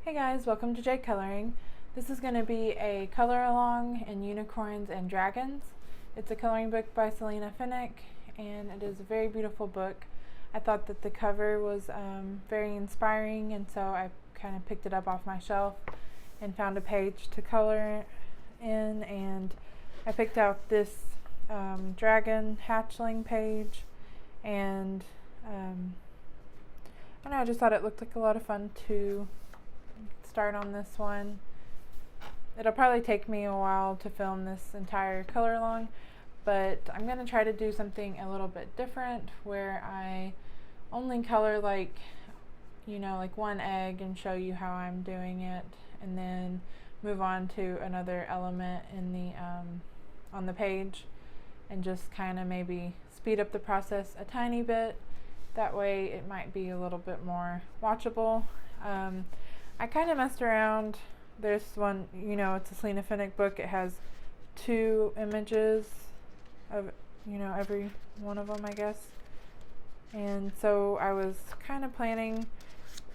Hey guys, welcome to J Coloring. This is going to be a color along in unicorns and dragons. It's a coloring book by Selina Fenech, and it is a very beautiful book. I thought that the cover was very inspiring, and so I kind of picked it up off my shelf and found a page to color in, and I picked out this dragon hatchling page, and I don't know, I just thought it looked like a lot of fun to start on this one. It'll probably take me a while to film this entire color along, but I'm going to try to do something a little bit different where I only color like one egg and show you how I'm doing it, and then move on to another element in the on the page, and just kind of maybe speed up the process a tiny bit. That way it might be a little bit more watchable. I kind of messed around. There's one, it's a Selina Fenech book. It has 2 images of, every one of them, I guess. And so I was kind of planning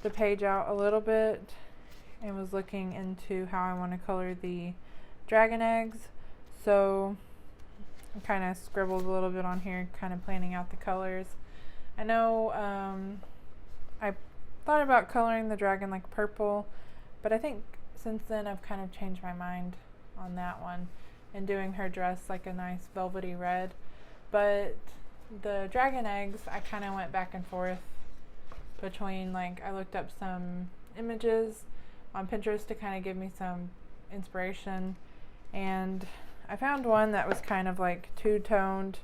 the page out a little bit and was looking into how I want to color the dragon eggs. So I kind of scribbled a little bit on here, kind of planning out the colors. I know I thought about coloring the dragon like purple, but I think since then I've kind of changed my mind on that one and doing her dress like a nice velvety red. But the dragon eggs, I kind of went back and forth between, I looked up some images on Pinterest to kind of give me some inspiration, and I found one that was kind of like two-toned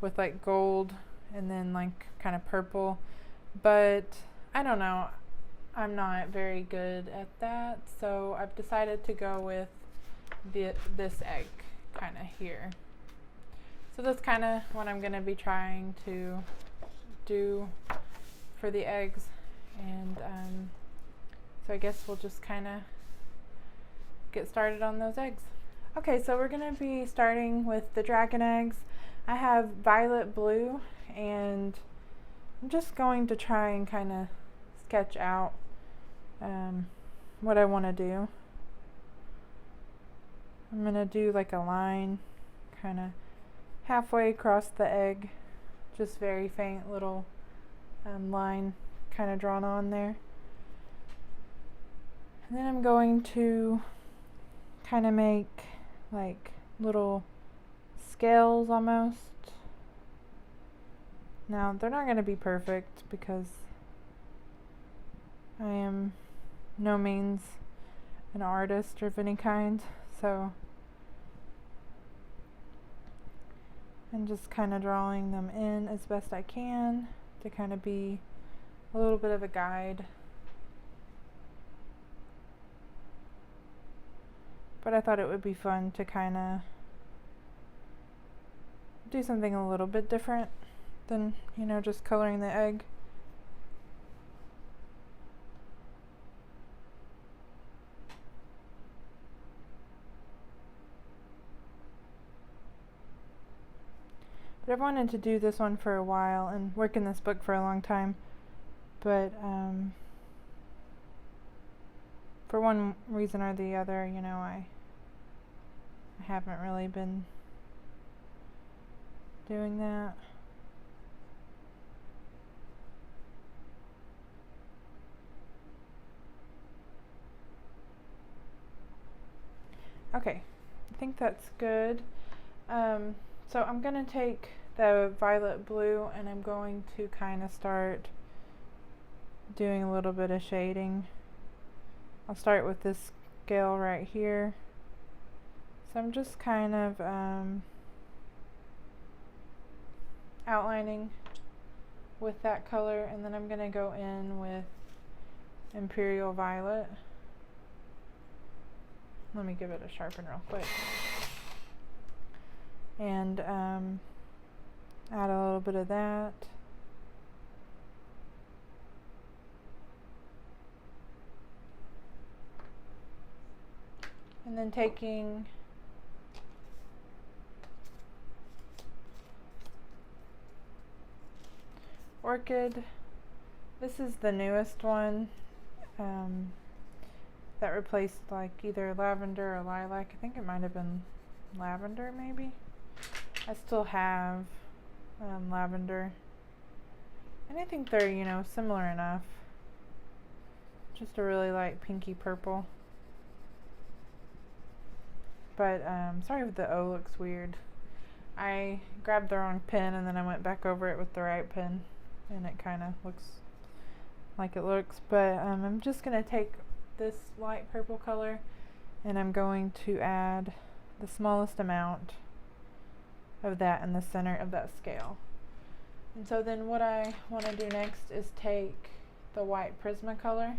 with like gold and then like kind of purple, but I don't know, I'm not very good at that, so I've decided to go with this egg kind of here. So that's kind of what I'm going to be trying to do for the eggs, and so I guess we'll just kind of get started on those eggs. Okay, so we're going to be starting with the dragon eggs. I have violet blue, and I'm just going to try and kind of sketch out what I want to do. I'm going to do like a line kind of halfway across the egg, just very faint little line kind of drawn on there. And then I'm going to kind of make like little scales almost. Now they're not going to be perfect because I am no means an artist of any kind, so I'm just kind of drawing them in as best I can to kind of be a little bit of a guide. But I thought it would be fun to kind of do something a little bit different than, just coloring the egg. But I've wanted to do this one for a while and work in this book for a long time, but for one reason or the other, I haven't really been doing that. Okay, I think that's good. So I'm going to take the violet blue and I'm going to kind of start doing a little bit of shading. I'll start with this scale right here. So I'm just kind of outlining with that color, and then I'm going to go in with Imperial Violet. Let me give it a sharpen real quick. And add a little bit of that. And then taking Orchid, this is the newest one. that replaced like either lavender or lilac. I think it might have been lavender maybe. I still have lavender, and I think they're, you know, similar enough. Just a really light pinky purple. But sorry if the O looks weird. I grabbed the wrong pen and then I went back over it with the right pen, and it kind of looks like it looks. But I'm just going to take this light purple color and I'm going to add the smallest amount of that in the center of that scale. And so then what I want to do next is take the white Prismacolor.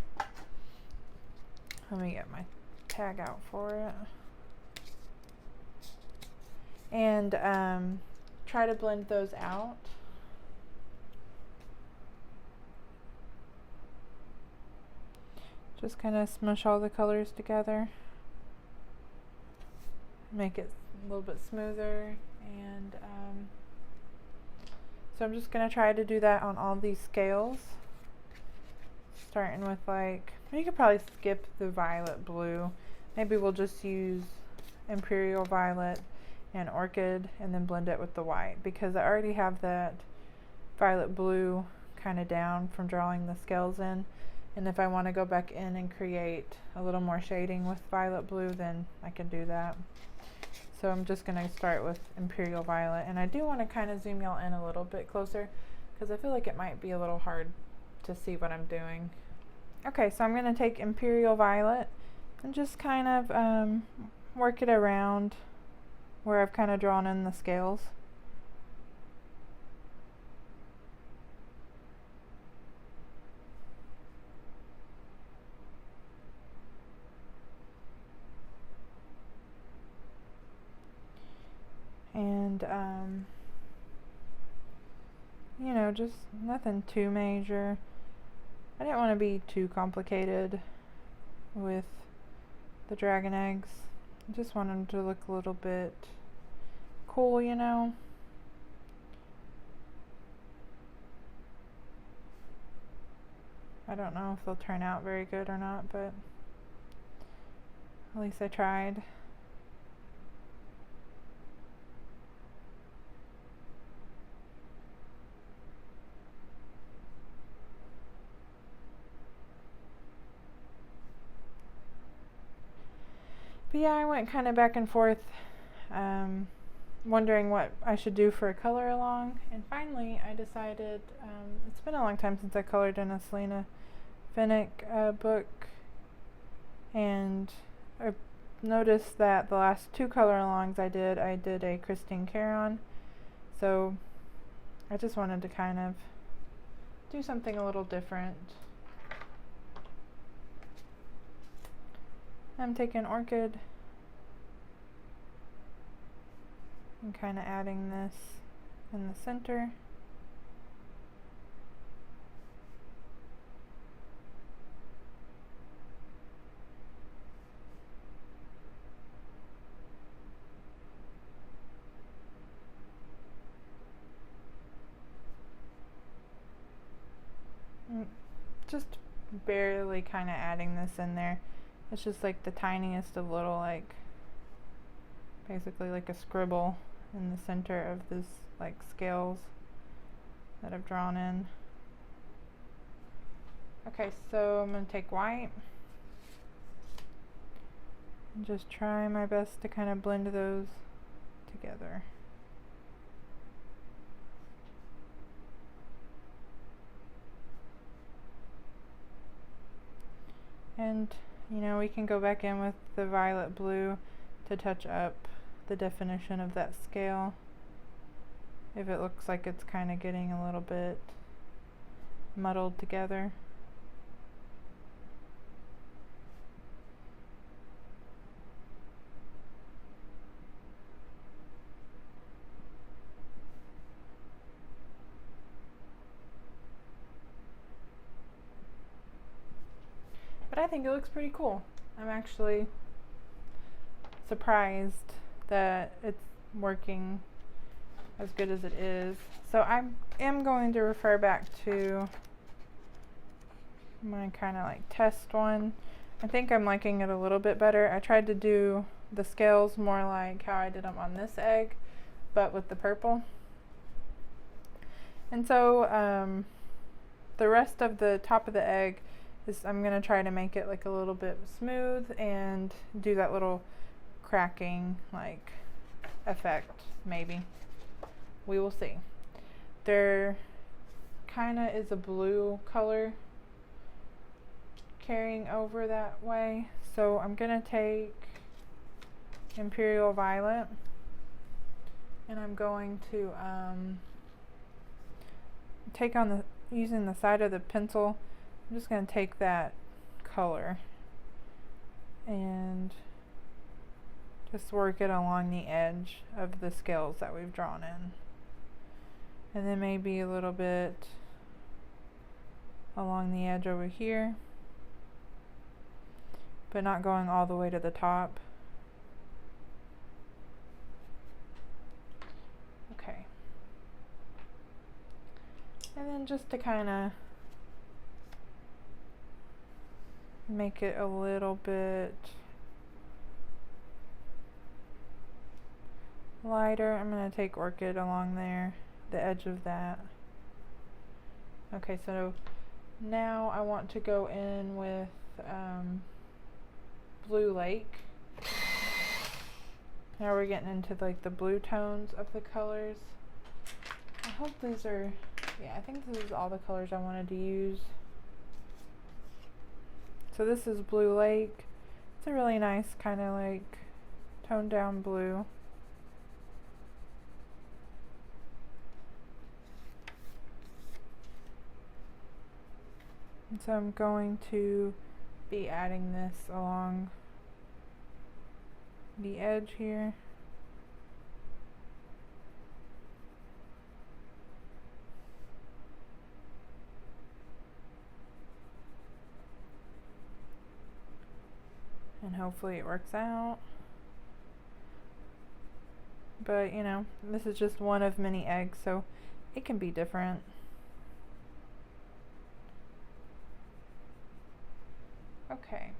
Let me get my tag out for it. And try to blend those out. Just kind of smush all the colors together. Make it a little bit smoother. And so I'm just going to try to do that on all these scales. Starting with, like, you could probably skip the violet blue. Maybe we'll just use Imperial Violet and Orchid and then blend it with the white, because I already have that violet blue kind of down from drawing the scales in. And if I want to go back in and create a little more shading with violet blue, then I can do that. So I'm just going to start with Imperial Violet, and I do want to kind of zoom y'all in a little bit closer because I feel like it might be a little hard to see what I'm doing. Okay, so I'm going to take Imperial Violet and just kind of work it around where I've kind of drawn in the scales. And you know, just nothing too major. I didn't want to be too complicated with the dragon eggs. I just want them to look a little bit cool, you know. I don't know if they'll turn out very good or not, but at least I tried. But yeah, I went kind of back and forth, wondering what I should do for a color along, and finally I decided, it's been a long time since I colored in a Selina Fenech book, and I noticed that the last two color alongs I did a Christine Caron, so I just wanted to kind of do something a little different. I'm taking Orchid and kind of adding this in the center. Just barely kind of adding this in there. It's just like the tiniest of little, like, basically like a scribble in the center of this, like, scales that I've drawn in. Okay, so I'm going to take white and just try my best to kind of blend those together. And you know, we can go back in with the violet blue to touch up the definition of that scale if it looks like it's kind of getting a little bit muddled together. But I think it looks pretty cool. I'm actually surprised that it's working as good as it is. So I am going to refer back to my kind of like test one. I think I'm liking it a little bit better. I tried to do the scales more like how I did them on this egg, but with the purple. And so the rest of the top of the egg is, I'm going to try to make it like a little bit smooth and do that little cracking like effect, maybe. We will see. There kind of is a blue color carrying over that way, so I'm going to take Imperial Violet and I'm going to take on the, using the side of the pencil, I'm just going to take that color and just work it along the edge of the scales that we've drawn in. And then maybe a little bit along the edge over here, but not going all the way to the top. Okay. And then just to kind of make it a little bit lighter, I'm going to take Orchid along there, the edge of that. Okay, so now I want to go in with Blue Lake. Now we're getting into like the blue tones of the colors. I hope these are, yeah, I think this is all the colors I wanted to use. So this is Blue Lake. It's a really nice kind of like toned down blue. And so I'm going to be adding this along the edge here. And hopefully it works out. But you know, this is just one of many eggs, so it can be different. Okay.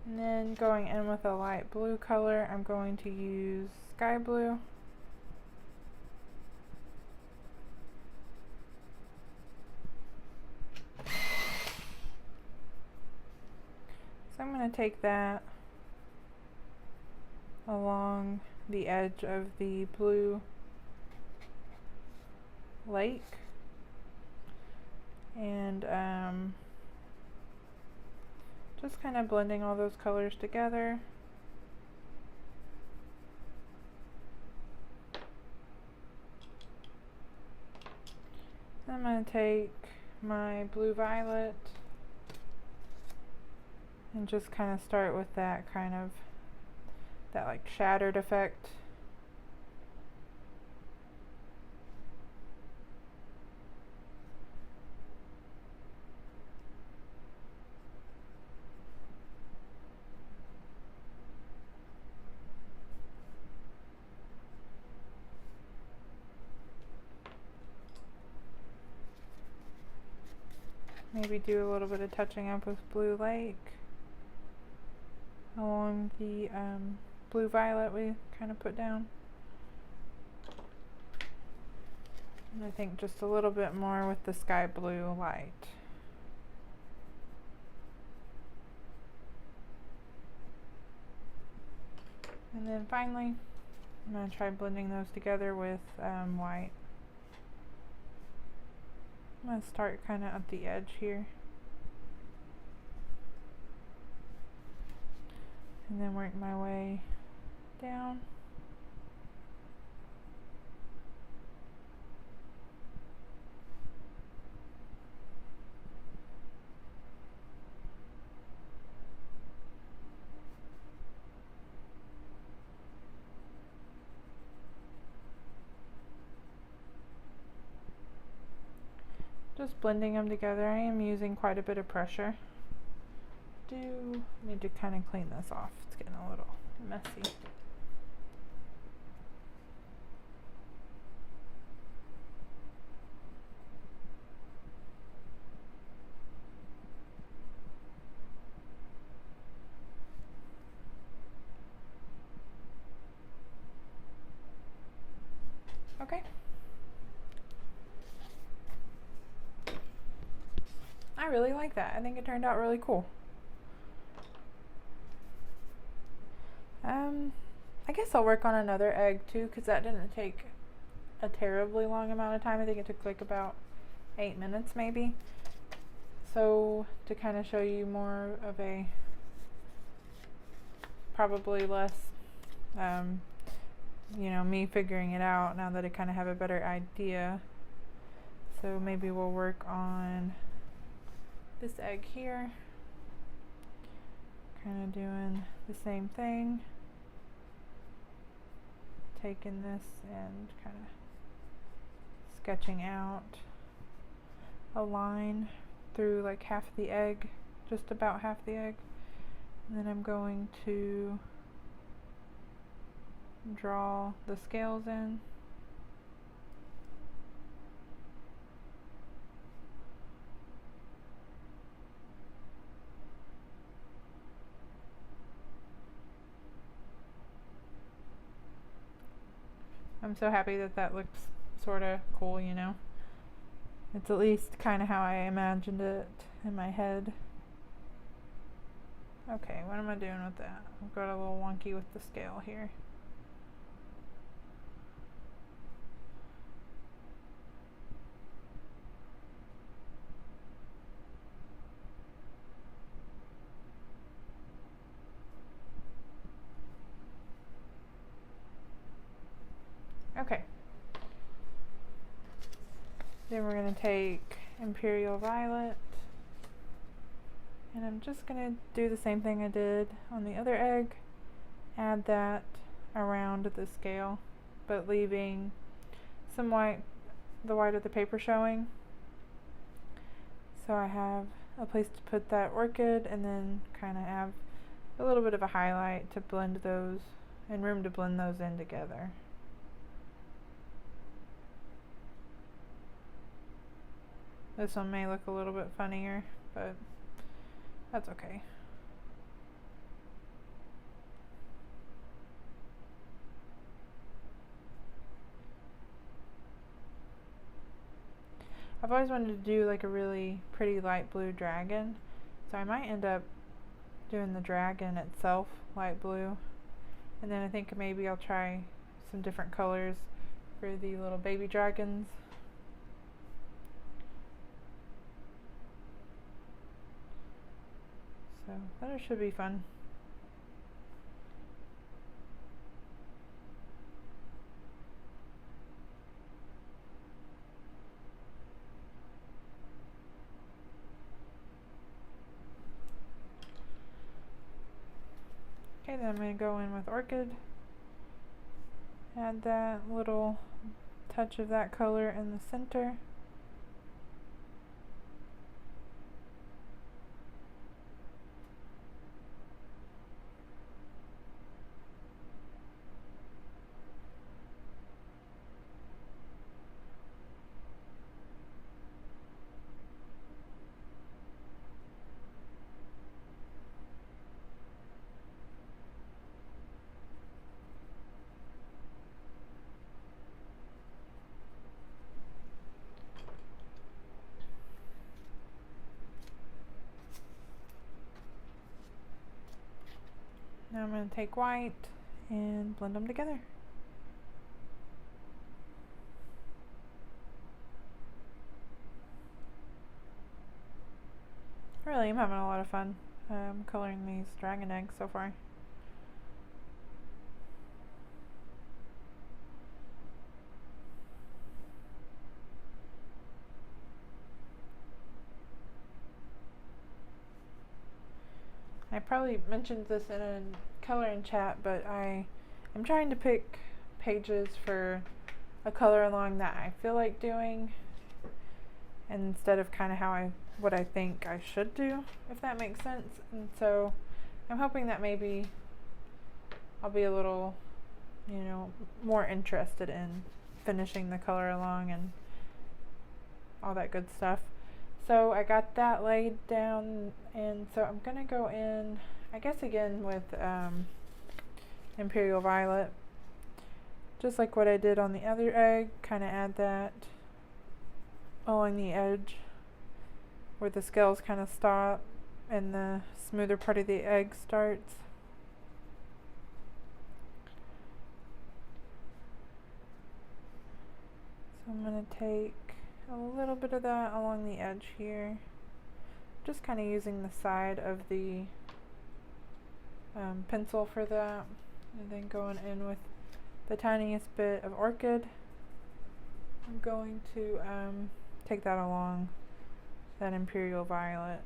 And then going in with a light blue color, I'm going to use Sky Blue. So I'm going to take that along the edge of the Blue Lake and just kind of blending all those colors together. I'm going to take my Blue Violet and just kind of start with that kind of, that like shattered effect. Maybe do a little bit of touching up with Blue Lake along the Blue Violet we kind of put down. And I think just a little bit more with the Sky Blue light. And then finally, I'm going to try blending those together with white. I'm going to start kind of at the edge here. And then work my way down. Just blending them together. I am using quite a bit of pressure. Do need to kind of clean this off. It's getting a little messy. I really like that. I think it turned out really cool. I guess I'll work on another egg too, because that didn't take a terribly long amount of time. I think it took like about 8 minutes maybe. So to kind of show you more of a, probably less, you know, me figuring it out now that I kind of have a better idea. So maybe we'll work on this egg here, kind of doing the same thing, taking this and kind of sketching out a line through like half the egg, just about half the egg, and then I'm going to draw the scales in. I'm so happy that that looks sort of cool, you know. It's at least kind of how I imagined it in my head. Okay, what am I doing with that? I've got a little wonky with the scale here. Okay. Then we're going to take Imperial Violet, and I'm just going to do the same thing I did on the other egg, add that around the scale, but leaving some white, the white of the paper showing. So I have a place to put that orchid, and then kind of have a little bit of a highlight to blend those, and room to blend those in together. This one may look a little bit funnier, but that's okay. I've always wanted to do like a really pretty light blue dragon, so I might end up doing the dragon itself light blue, and then I think maybe I'll try some different colors for the little baby dragons. So that should be fun. Okay, then I'm going to go in with orchid, add that little touch of that color in the center. Now I'm going to take white and blend them together. Really, I'm having a lot of fun coloring these dragon eggs so far. I probably mentioned this in a coloring chat, but I am trying to pick pages for a color along that I feel like doing, instead of kind of what I think I should do, if that makes sense. And so I'm hoping that maybe I'll be a little, you know, more interested in finishing the color along and all that good stuff. So I got that laid down, and so I'm going to go in, I guess again with Imperial Violet, just like what I did on the other egg, kind of add that along the edge where the scales kind of stop and the smoother part of the egg starts. So I'm going to take a little bit of that along the edge here, just kind of using the side of the pencil for that, and then going in with the tiniest bit of orchid. I'm going to take that along that imperial violet.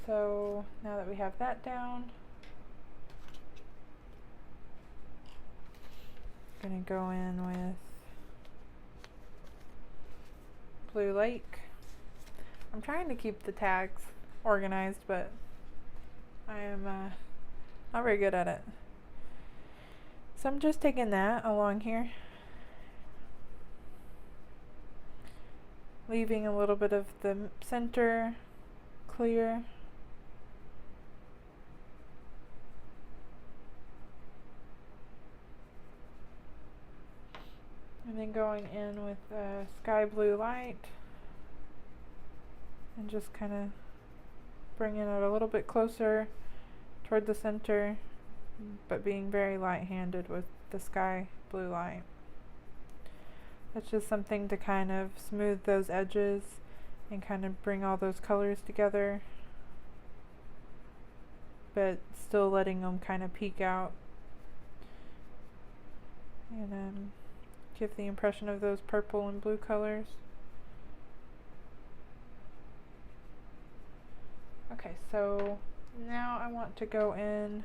So now that we have that down, I'm going to go in with Blue Lake. I'm trying to keep the tags organized, but I am not very good at it. So I'm just taking that along here, leaving a little bit of the center clear. And then going in with sky blue light and just kind of bringing it a little bit closer toward the center, but being very light-handed with the sky blue light. That's just something to kind of smooth those edges and kind of bring all those colors together, but still letting them kind of peek out and give the impression of those purple and blue colors. Okay, so now I want to go in,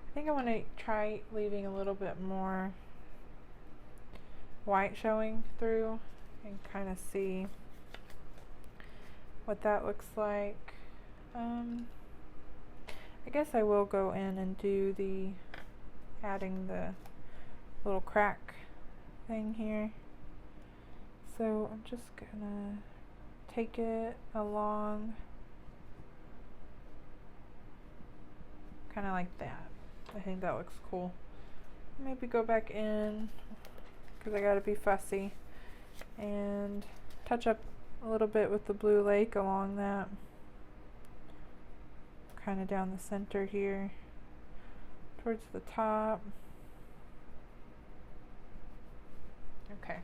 I think I want to try leaving a little bit more white showing through and kind of see what that looks like. I guess I will go in and do adding the little crack thing here. So I'm just gonna take it along kind of like that. I think that looks cool. Maybe go back in, because I gotta be fussy, and touch up a little bit with the Blue Lake along that, kind of down the center here towards the top. Okay.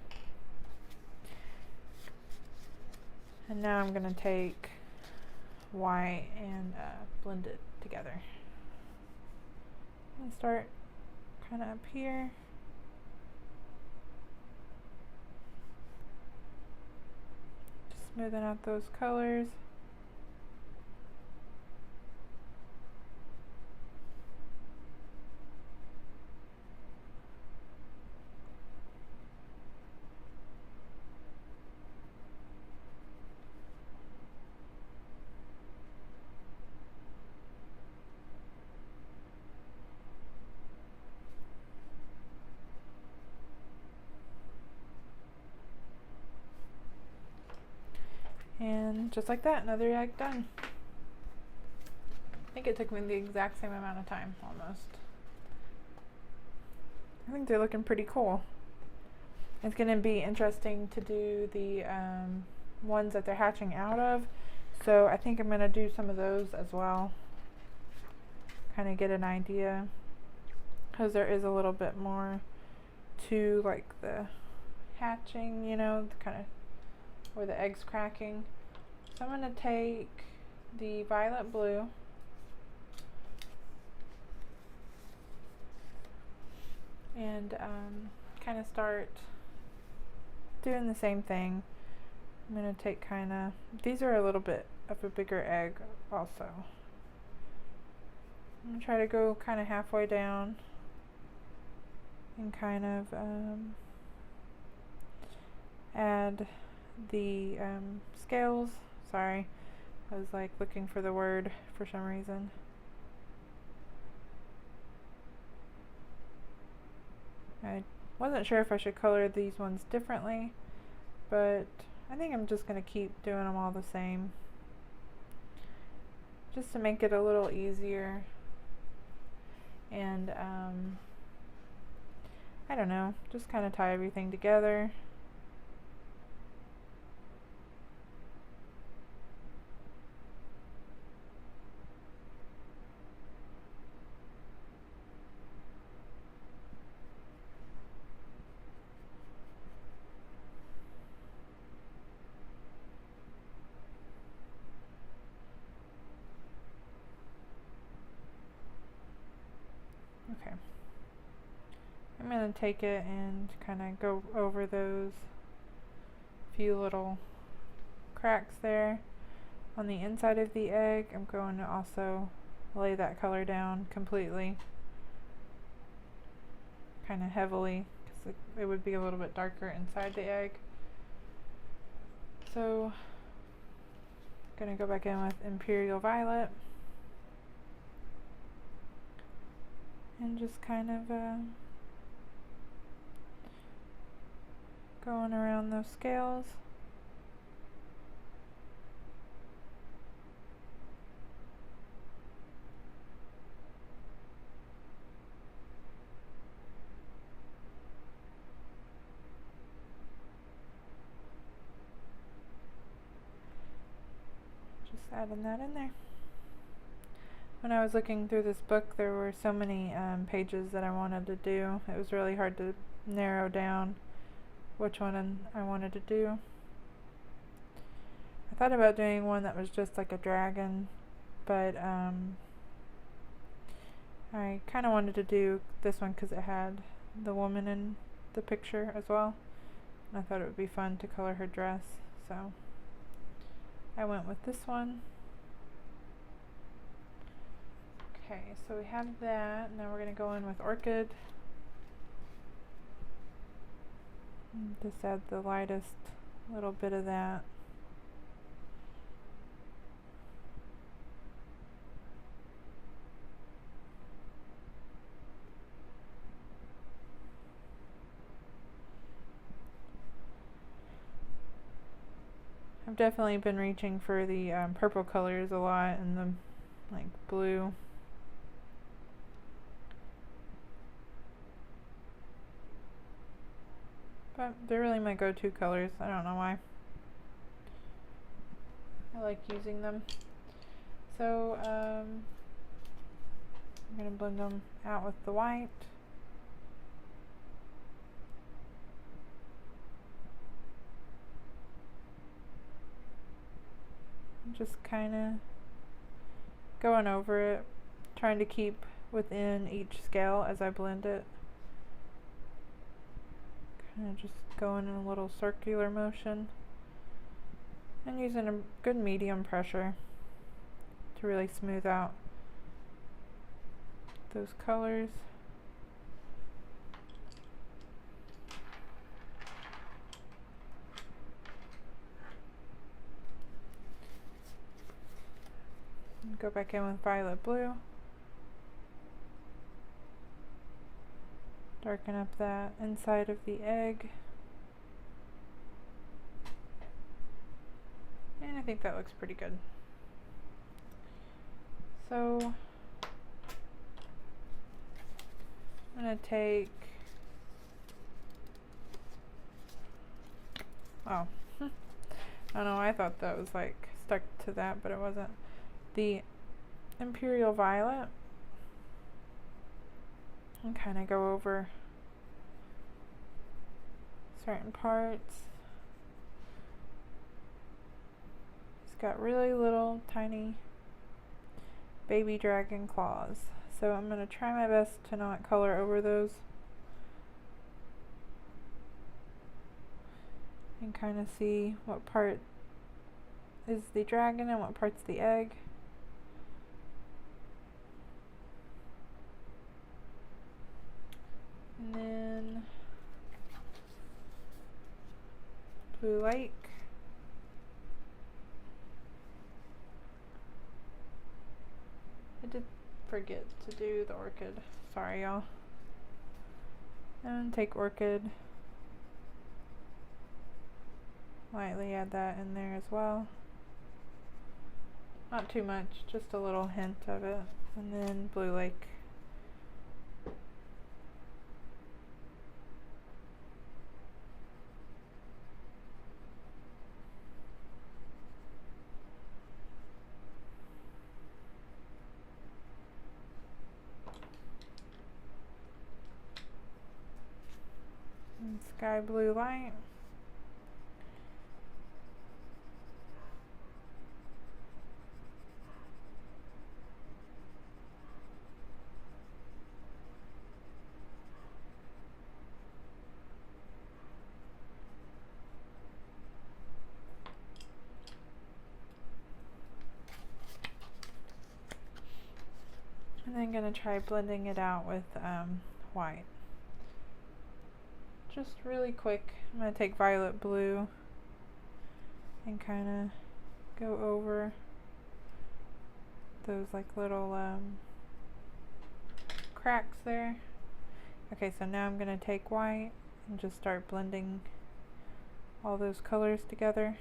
And now I'm gonna take white and blend it together. And start kind of up here. Just smoothing out those colors. And just like that, another egg done. I think it took me the exact same amount of time, almost. I think they're looking pretty cool. It's going to be interesting to do the ones that they're hatching out of. So I think I'm going to do some of those as well. Kind of get an idea. Because there is a little bit more to like the hatching, you know, the kind of where the egg's cracking. So I'm going to take the violet blue and kind of start doing the same thing. I'm going to take kind of, these are a little bit of a bigger egg also. I'm going to try to go kind of halfway down and kind of add the scales. Sorry, I was like looking for the word for some reason. I wasn't sure if I should color these ones differently, but I think I'm just going to keep doing them all the same, just to make it a little easier. And I don't know, just kind of tie everything together. Okay. I'm going to take it and kind of go over those few little cracks there. On the inside of the egg, I'm going to also lay that color down completely, kind of heavily, because it would be a little bit darker inside the egg. So, I'm going to go back in with Imperial Violet and just kind of going around those scales. Just adding that in there. When I was looking through this book, there were so many pages that I wanted to do. It was really hard to narrow down which one I wanted to do. I thought about doing one that was just like a dragon, but I kind of wanted to do this one because it had the woman in the picture as well. And I thought it would be fun to color her dress, so I went with this one. Okay, so we have that. Now we're going to go in with Orchid. Just add the lightest little bit of that. I've definitely been reaching for the purple colors a lot and the like blue. But they're really my go-to colors. I don't know why. I like using them. So I'm going to blend them out with the white. Just kind of going over it, trying to keep within each scale as I blend it. Kind of just going in a little circular motion and using a good medium pressure to really smooth out those colors. And go back in with violet blue. Darken up that inside of the egg. And I think that looks pretty good. So I'm going to take, oh, I don't know, I thought that was like stuck to that, but it wasn't. The Imperial Violet, and kind of go over certain parts. It's got really little tiny baby dragon claws, so I'm going to try my best to not color over those and kind of see what part is the dragon and what part's the egg. And then Blue Lake. I did forget to do the orchid. Sorry, y'all. And take Orchid. Lightly add that in there as well. Not too much, just a little hint of it. And then Blue Lake. sky blue light. And then I'm going to try blending it out with white. Just really quick. I'm going to take violet blue and kind of go over those like little cracks there. Okay, so now I'm going to take white and just start blending all those colors together.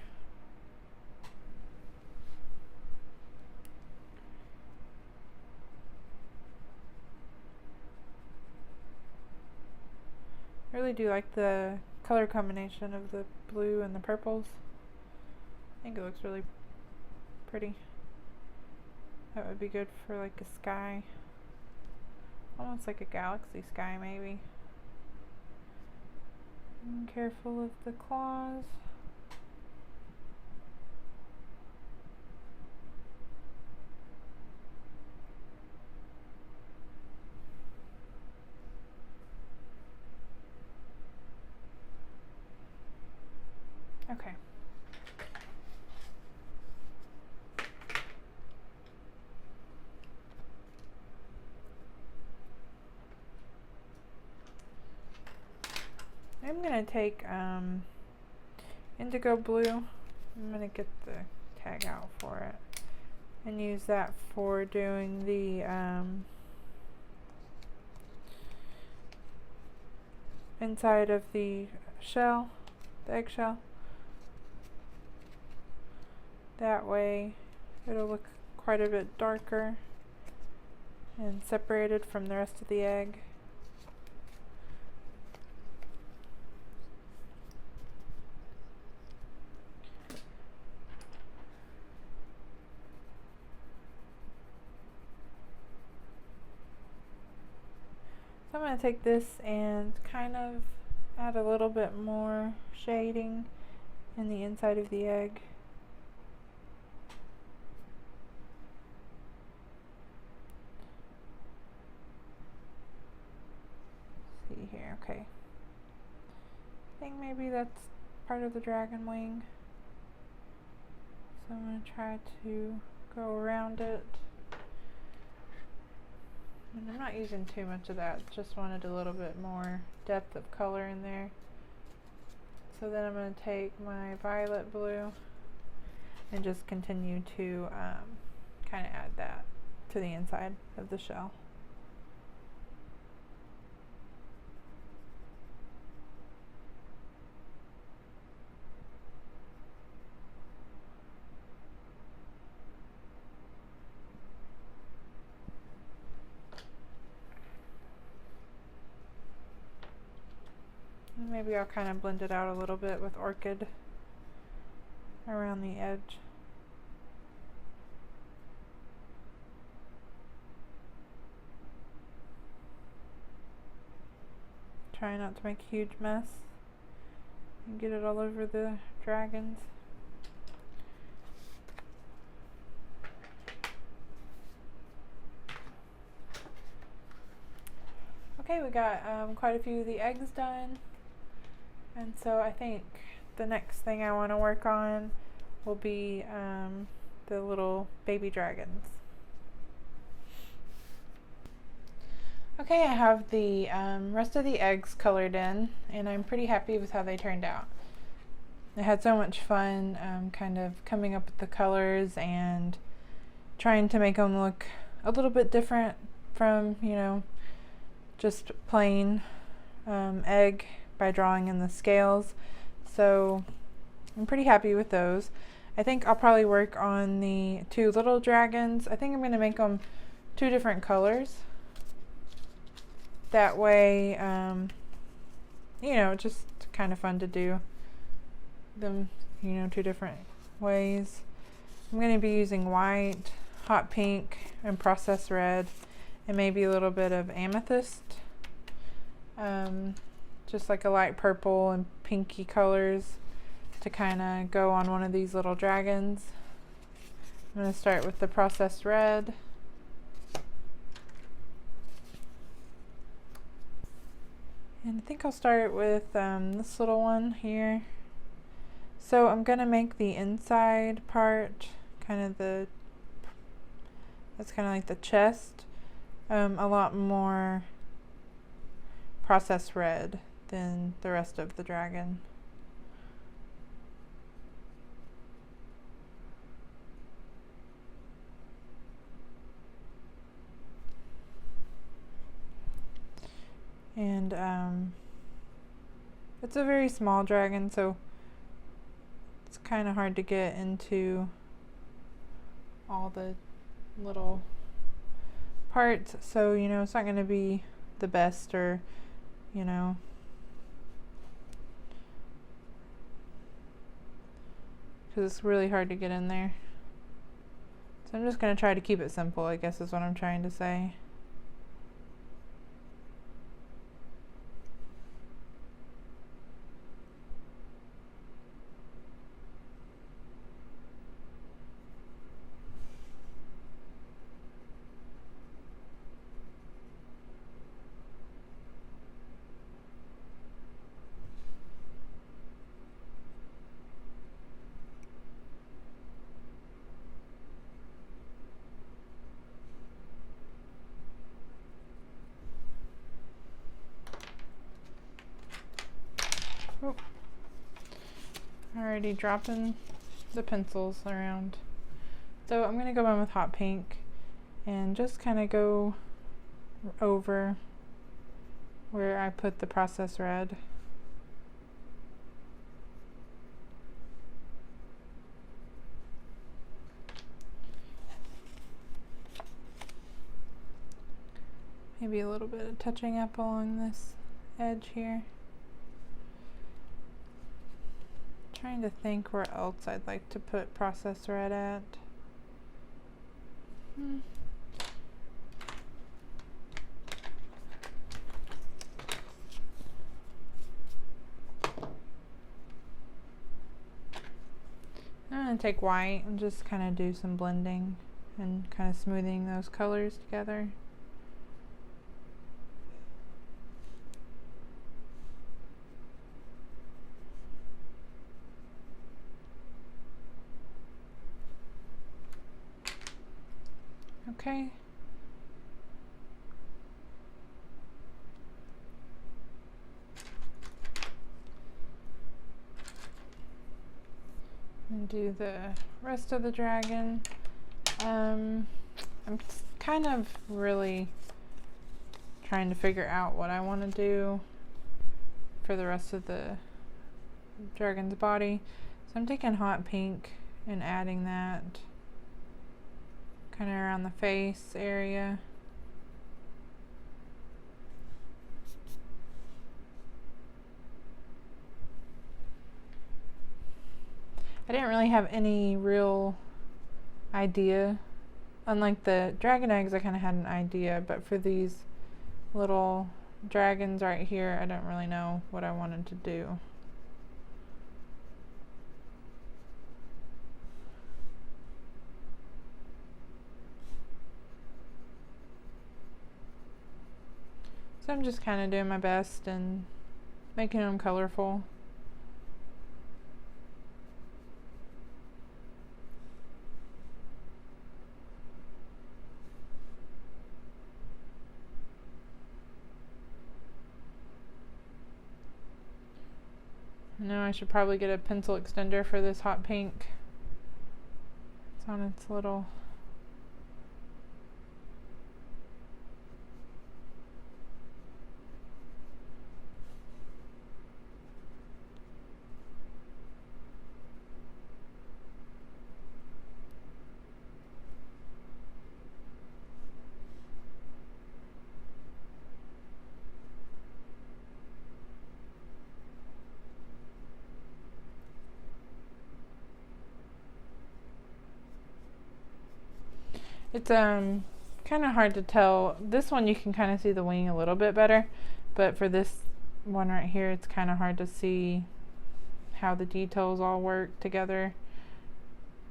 I really do like the color combination of the blue and the purples. I think it looks really pretty. That would be good for like a sky. Almost like a galaxy sky maybe. And careful of the claws. Okay. I'm going to take indigo blue. I'm going to get the tag out for it and use that for doing the inside of the shell, the eggshell. That way it'll look quite a bit darker and separated from the rest of the egg. So I'm going to take this and kind of add a little bit more shading in the inside of the egg. See here, okay. I think maybe that's part of the dragon wing. So I'm going to try to go around it. And I'm not using too much of that, just wanted a little bit more depth of color in there. So then I'm going to take my violet blue and just continue to kind of add that to the inside of the shell. Maybe I'll kind of blend it out a little bit with orchid around the edge. Try not to make a huge mess and get it all over the dragons. Okay, we got quite a few of the eggs done. And so I think the next thing I want to work on will be the little baby dragons. Okay, I have the rest of the eggs colored in, and I'm pretty happy with how they turned out. I had so much fun kind of coming up with the colors and trying to make them look a little bit different from, you know, just plain egg by drawing in the scales. So I'm pretty happy with those. I think I'll probably work on the two little dragons. I think I'm going to make them two different colors. That way, you know, just kind of fun to do them, you know, two different ways. I'm going to be using white, hot pink, and processed red, and maybe a little bit of amethyst. just like a light purple and pinky colors to kind of go on one of these little dragons. I'm going to start with the processed red. And I think I'll start with this little one here. So I'm going to make the inside part kind of that's kind of like the chest, a lot more processed red than the rest of the dragon. And it's a very small dragon, so it's kind of hard to get into all the little parts, so you know, it's not going to be the best, or you know, because it's really hard to get in there. So I'm just going to try to keep it simple, I guess is what I'm trying to say. Oh. Already dropping the pencils around. So I'm going to go in with hot pink and just kind of go over where I put the processed red. Maybe a little bit of touching up along this edge here. Trying to think where else I'd like to put processed red at. I'm going to take white and just kind of do some blending and kind of smoothing those colors together. Okay. And do the rest of the dragon. I'm kind of really trying to figure out what I want to do for the rest of the dragon's body. So I'm taking hot pink and adding that kind of around the face area. I didn't really have any real idea. Unlike the dragon eggs, I kind of had an idea, but for these little dragons right here, I don't really know what I wanted to do. So I'm just kind of doing my best and making them colorful. Now I should probably get a pencil extender for this hot pink. It's on its little It's kind of hard to tell. This one you can kind of see the wing a little bit better, but for this one right here, it's kind of hard to see how the details all work together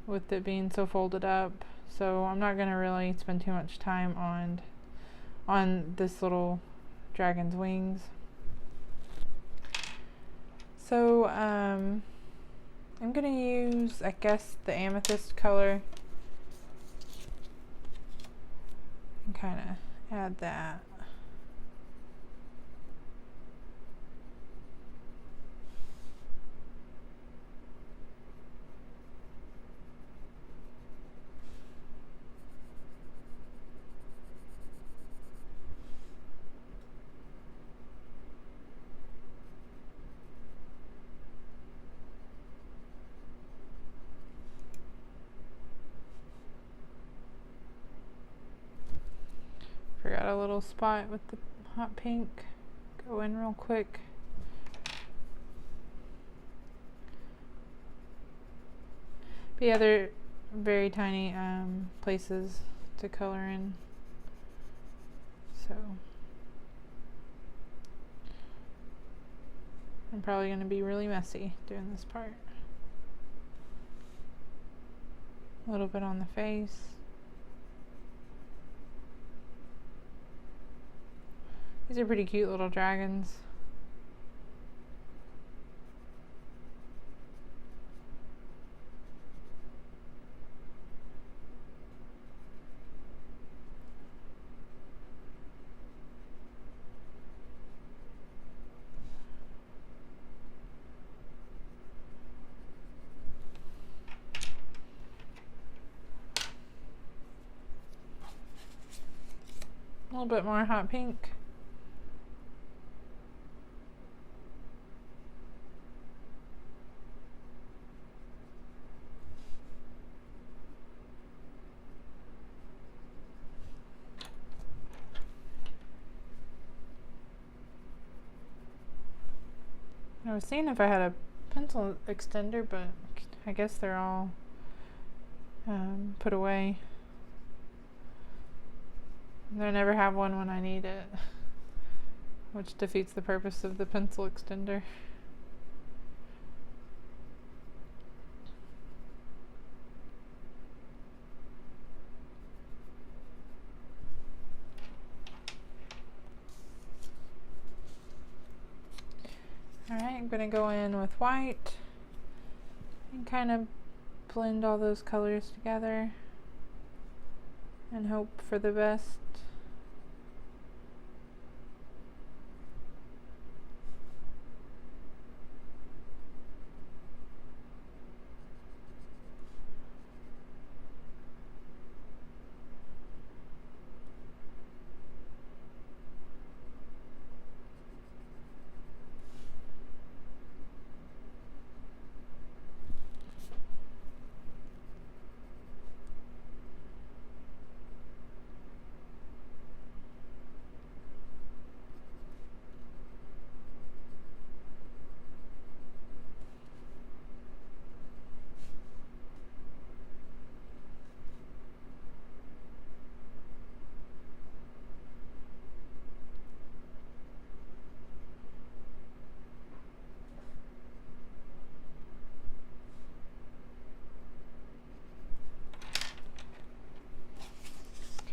with it being so folded up. So I'm not going to really spend too much time on this little dragon's wings. So I'm going to use, I guess, the amethyst color and kind of add that. Forgot a little spot with the hot pink. Go in real quick. But yeah, they're very tiny places to color in. So I'm probably going to be really messy doing this part. A little bit on the face. These are pretty cute little dragons. A little bit more hot pink. I was seeing if I had a pencil extender, but I guess they're all put away. I never have one when I need it, which defeats the purpose of the pencil extender. Alright, I'm going to go in with white and kind of blend all those colors together and hope for the best.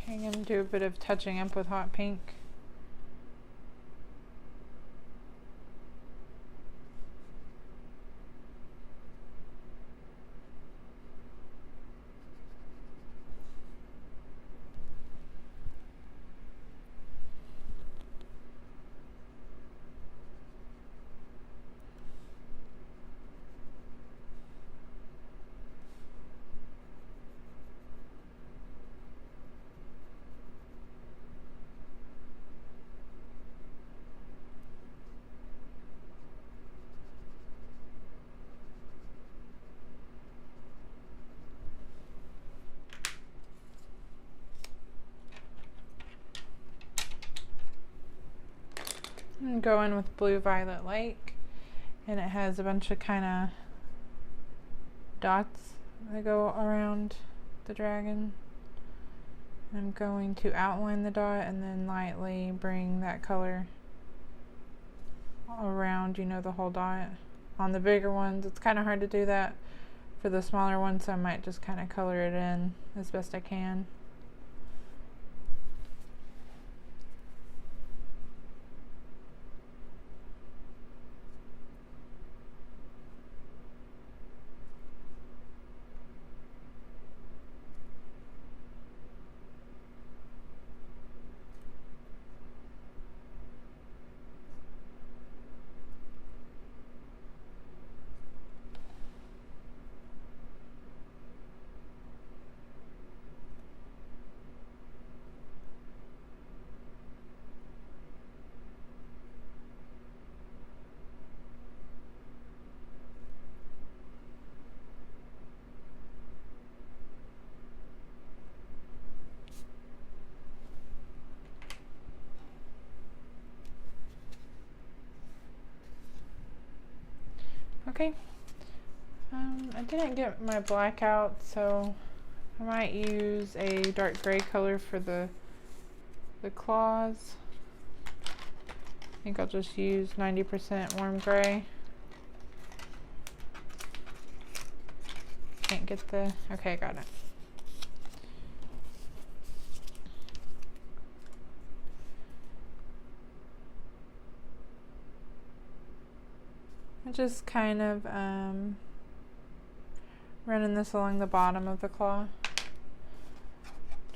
I'm going to do a bit of touching up with hot pink. I'm going with Blue Violet Lake, and it has a bunch of kind of dots that go around the dragon. I'm going to outline the dot and then lightly bring that color around, you know, the whole dot. On the bigger ones, it's kind of hard to do that for the smaller ones, so I might just kind of color it in as best I can. Okay, I didn't get my black out, so I might use a dark gray color for the claws. I think I'll just use 90% warm gray. Can't get the, okay, got it. I'm just kind of running this along the bottom of the claw,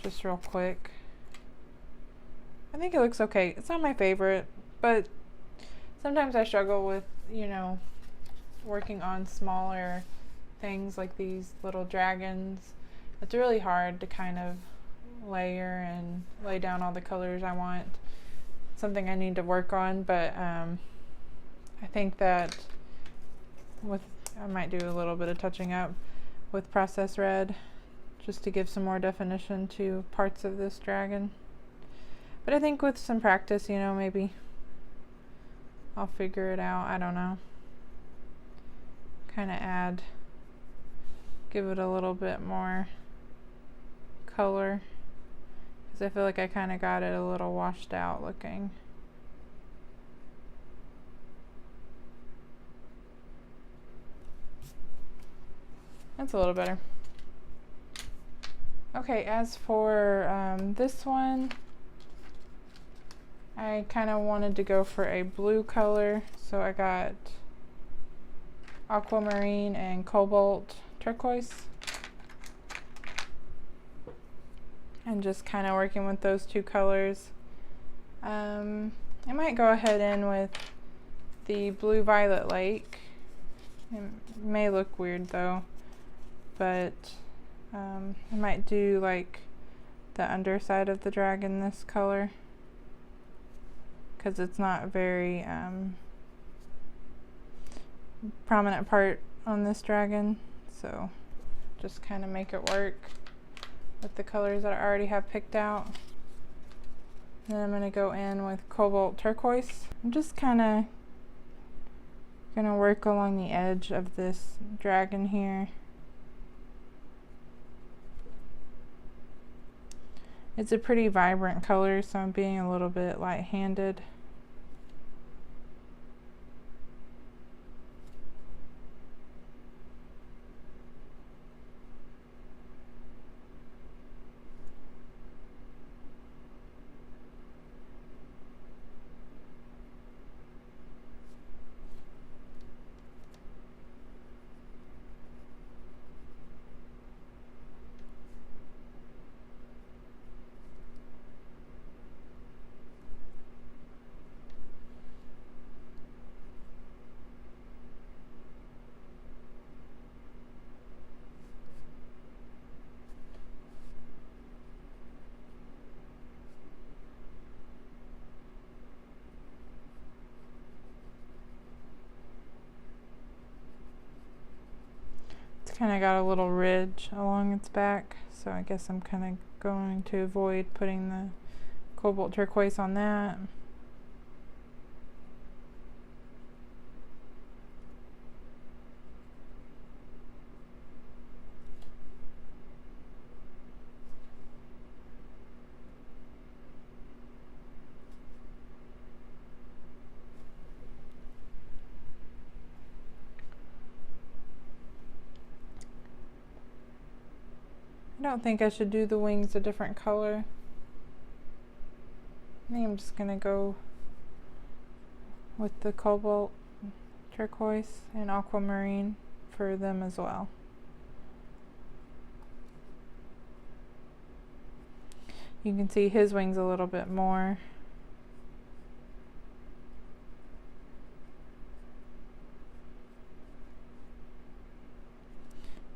just real quick. I think it looks okay. It's not my favorite, but sometimes I struggle with, you know, working on smaller things like these little dragons. It's really hard to kind of layer and lay down all the colors I want. Something I need to work on, but I think that I might do a little bit of touching up with processed red just to give some more definition to parts of this dragon. But I think with some practice, you know, maybe I'll figure it out. I don't know. Kind of give it a little bit more color, because I feel like I kind of got it a little washed out looking. That's a little better. Okay, as for this one, I kind of wanted to go for a blue color, so I got aquamarine and cobalt turquoise. And just kind of working with those two colors. I might go ahead in with the blue violet lake. It may look weird though, but I might do like the underside of the dragon this color, because it's not very prominent part on this dragon, so just kind of make it work with the colors that I already have picked out. Then I'm going to go in with cobalt turquoise. I'm just kind of going to work along the edge of this dragon here. It's a pretty vibrant color, so I'm being a little bit light-handed. Kind of got a little ridge along its back, so I guess I'm kind of going to avoid putting the cobalt turquoise on that. don't think I should do the wings a different color. I think I'm just gonna go with the cobalt, turquoise, and aquamarine for them as well. You can see his wings a little bit more.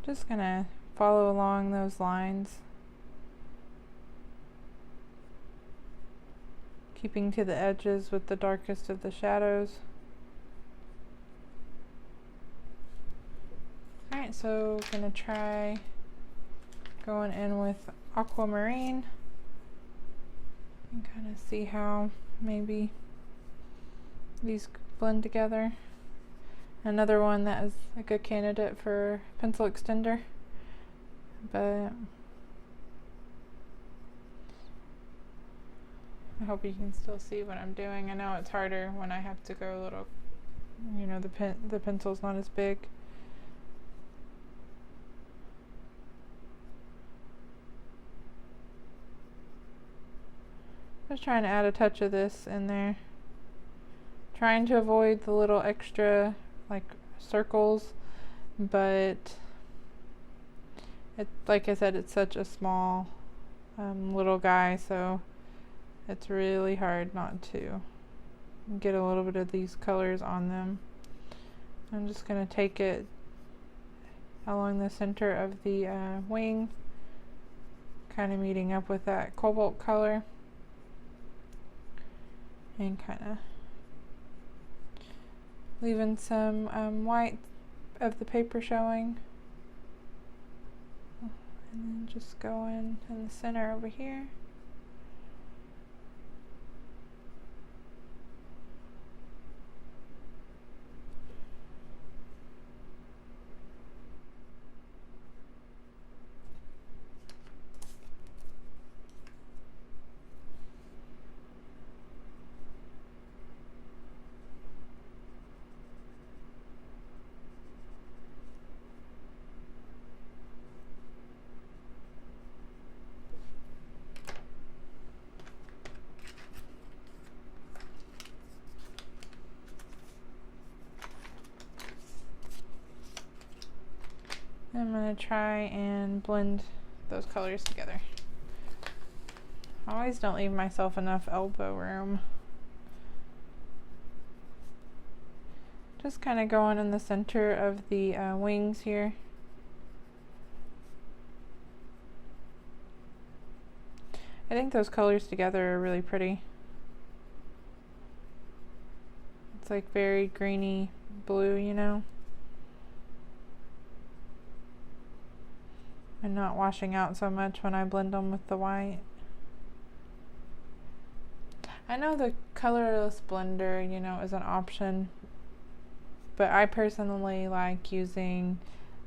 Just gonna follow along those lines, keeping to the edges with the darkest of the shadows. Alright, so gonna try going in with aquamarine and kind of see how maybe these blend together. Another one that is a good candidate for pencil extender, but I hope you can still see what I'm doing. I know it's harder when I have to go a little, you know, the pencil's not as big. Just trying to add a touch of this in there. Trying to avoid the little extra like circles, but like I said, it's such a small little guy, so it's really hard not to get a little bit of these colors on them. I'm just going to take it along the center of the wing, kind of meeting up with that cobalt color, and kind of leaving some white of the paper showing, and then just going in the center over here. I'm going to try and blend those colors together. I always don't leave myself enough elbow room. Just kind of going in the center of the wings here. I think those colors together are really pretty. It's like very greeny blue, you know? And not washing out so much when I blend them with the white. I know the colorless blender, you know, is an option, but I personally like using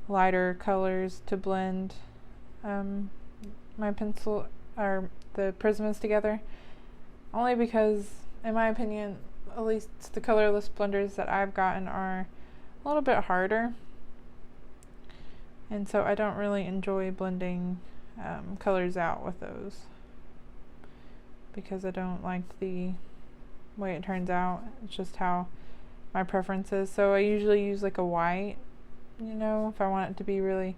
lighter colors to blend my pencil or the Prismas together, only because, in my opinion, at least the colorless blenders that I've gotten are a little bit harder. And so I don't really enjoy blending colors out with those, because I don't like the way it turns out. It's just how my preference is. So I usually use like a white, you know, if I want it to be really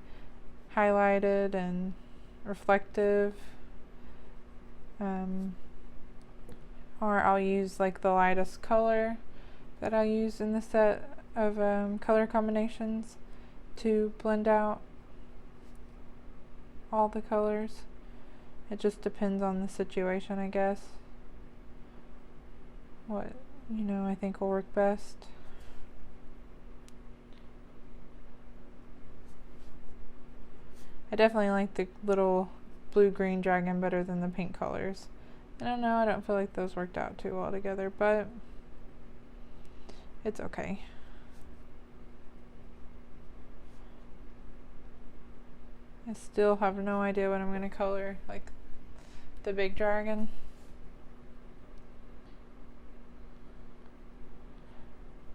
highlighted and reflective. Or I'll use like the lightest color that I use in the set of color combinations to blend out all the colors. It just depends on the situation, I guess. What, you know, I think will work best. I definitely like the little blue-green dragon better than the pink colors. I don't know, I don't feel like those worked out too well together, but it's okay. I still have no idea what I'm going to color, like the big dragon.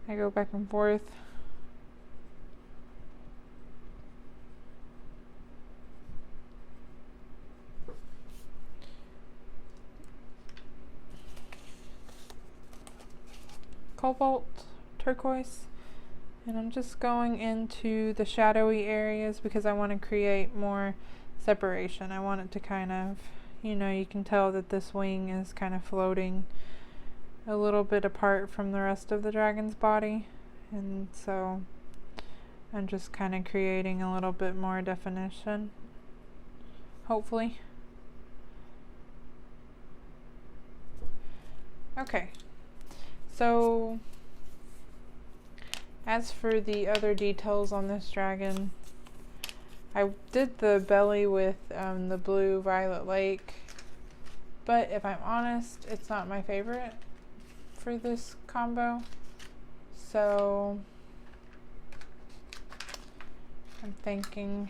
I go back and forth. cobalt turquoise. And I'm just going into the shadowy areas because I want to create more separation. I want it to kind of, you know, you can tell that this wing is kind of floating a little bit apart from the rest of the dragon's body. And so I'm just kind of creating a little bit more definition, hopefully. Okay, so as for the other details on this dragon, I did the belly with the blue Violet Lake, but if I'm honest, it's not my favorite for this combo. So I'm thinking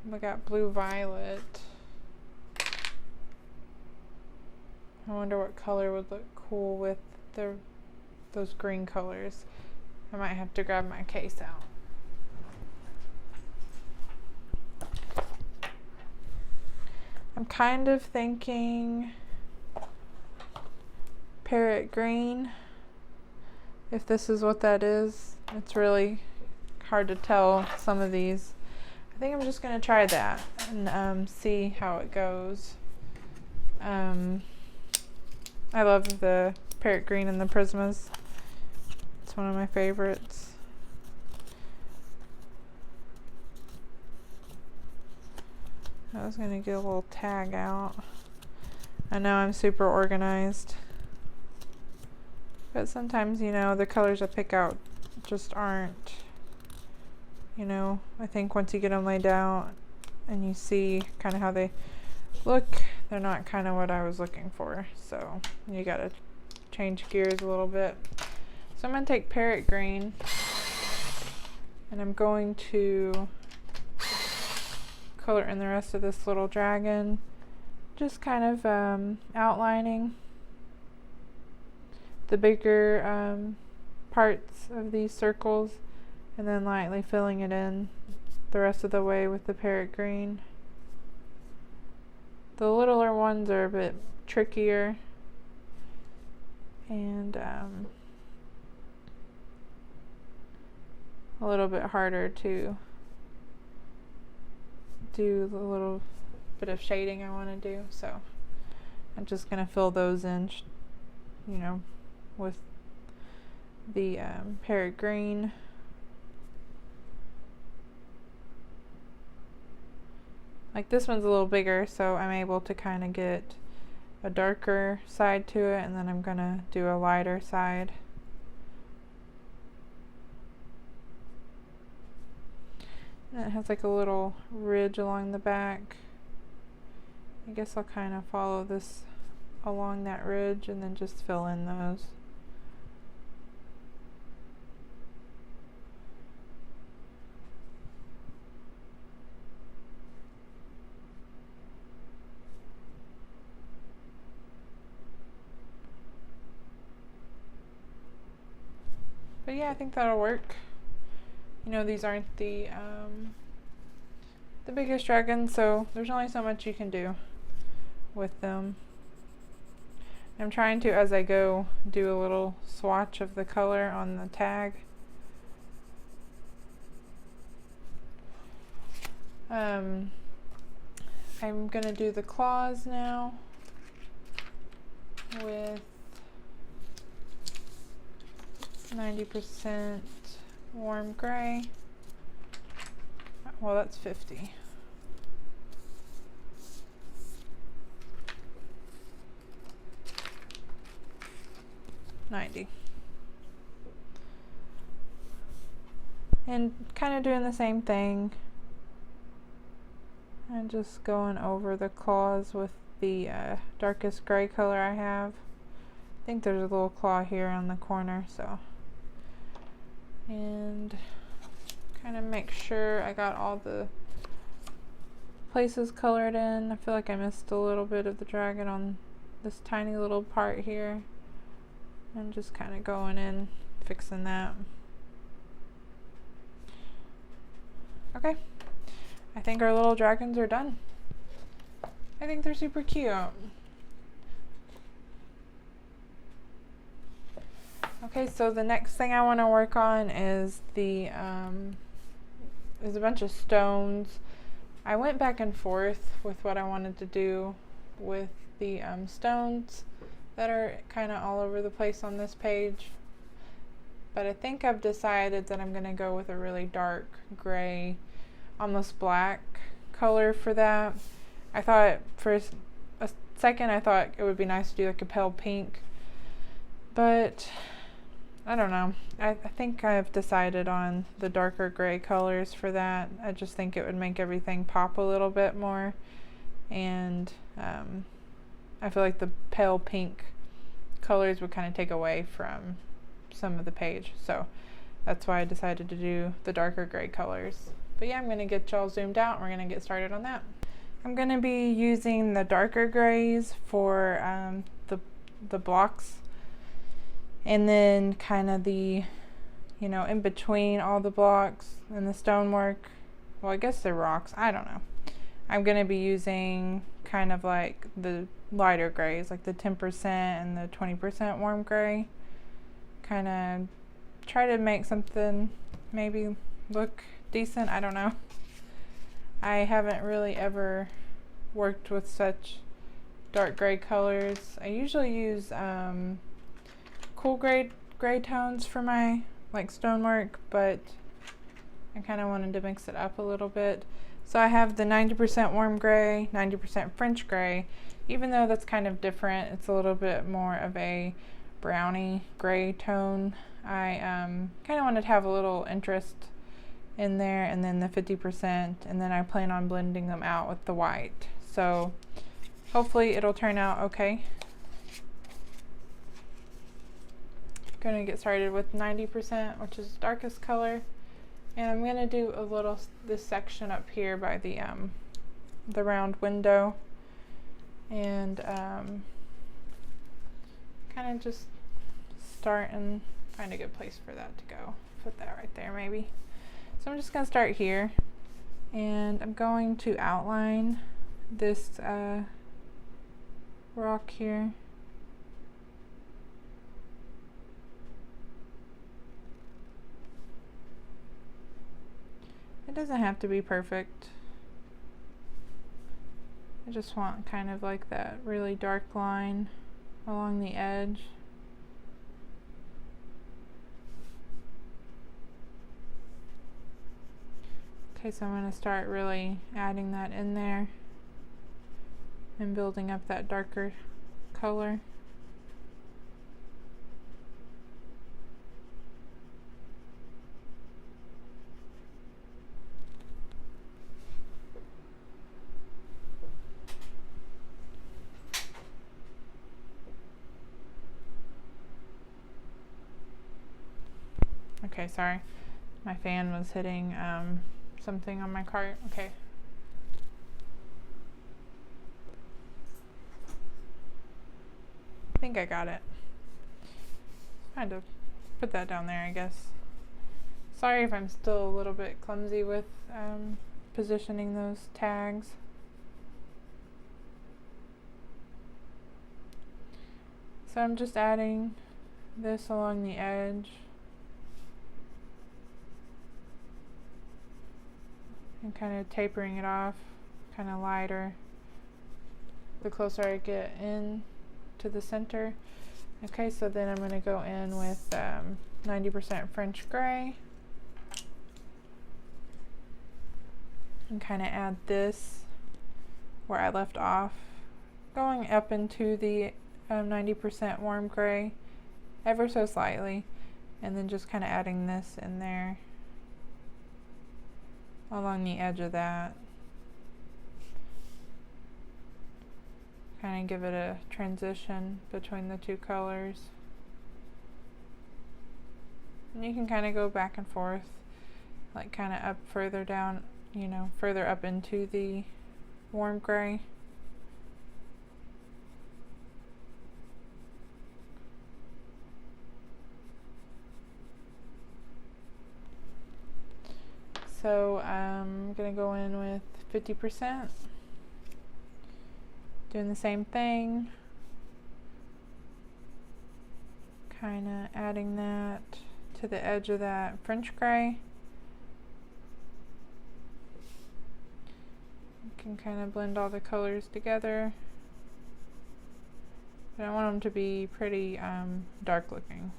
we got blue violet. I wonder what color would look cool with those green colors. I might have to grab my case out. I'm kind of thinking parrot green, if this is what that is. It's really hard to tell some of these. I think I'm just going to try that and see how it goes. I love the parrot green and the Prismas. It's one of my favorites. I was going to get a little tag out. I know I'm super organized, but sometimes, you know, the colors I pick out just aren't, you know, I think once you get them laid out and you see kind of how they look, they're not kind of what I was looking for. So you gotta change gears a little bit. So I'm gonna take parrot green and I'm going to color in the rest of this little dragon, just kind of outlining the bigger parts of these circles and then lightly filling it in the rest of the way with the parrot green. The littler ones are a bit trickier and a little bit harder to do the little bit of shading I want to do. So I'm just going to fill those in, you know, with the parrot green. Like this one's a little bigger, so I'm able to kind of get a darker side to it, and then I'm gonna do a lighter side. And it has like a little ridge along the back. I guess I'll kind of follow this along that ridge and then just fill in those. But yeah, I think that'll work. You know, these aren't the biggest dragons, so there's only so much you can do with them. I'm trying to, as I go, do a little swatch of the color on the tag. I'm gonna do the claws now with 90% warm gray. Well, that's 50. $90. And kind of doing the same thing. And just going over the claws with the darkest gray color I have. I think there's a little claw here on the corner, so. And kind of make sure I got all the places colored in. I feel like I missed a little bit of the dragon on this tiny little part here. And just kind of going in, fixing that. Okay, I think our little dragons are done. I think they're super cute. Okay, so the next thing I want to work on is a bunch of stones. I went back and forth with what I wanted to do with the stones that are kind of all over the place on this page. But I think I've decided that I'm going to go with a really dark gray, almost black color for that. I thought for a second I thought it would be nice to do like a pale pink, but I don't know. I think I've decided on the darker gray colors for that. I just think it would make everything pop a little bit more, and I feel like the pale pink colors would kind of take away from some of the page, so that's why I decided to do the darker gray colors. But yeah, I'm going to get y'all zoomed out and we're going to get started on that. I'm going to be using the darker grays for the blocks, and then kind of the, you know, in between all the blocks and the stonework. Well, I guess they're rocks, I don't know. I'm going to be using kind of like the lighter grays, like the 10% and the 20% warm gray. Kind of try to make something maybe look decent. I don't know. I haven't really ever worked with such dark gray colors. I usually use cool gray tones for my like stonework, but I kind of wanted to mix it up a little bit. So I have the 90% warm gray, 90% French gray. Even though that's kind of different, it's a little bit more of a browny gray tone. I kind of wanted to have a little interest in there, and then the 50%, and then I plan on blending them out with the white. So hopefully it'll turn out okay. I'm going to get started with 90%, which is the darkest color, and I'm going to do a little this section up here by the round window, and kind of just start and find a good place for that to go. Put that right there maybe. So I'm just going to start here, and I'm going to outline this rock here. It doesn't have to be perfect. I just want kind of like that really dark line along the edge. Okay, so I'm going to start really adding that in there and building up that darker color. Okay, sorry. My fan was hitting something on my cart. Okay. I think I got it. Kind of put that down there, I guess. Sorry if I'm still a little bit clumsy with positioning those tags. So I'm just adding this along the edge. And kind of tapering it off, kind of lighter the closer I get in to the center. Okay, so then I'm going to go in with 90% French gray and kind of add this where I left off, going up into the 90% warm gray ever so slightly, and then just kind of adding this in there along the edge of that. Kind of give it a transition between the two colors. And you can kind of go back and forth, like kind of up further down, you know, further up into the warm gray. So I'm going to go in with 50%, doing the same thing, kind of adding that to the edge of that French gray. You can kind of blend all the colors together. But I want them to be pretty dark looking.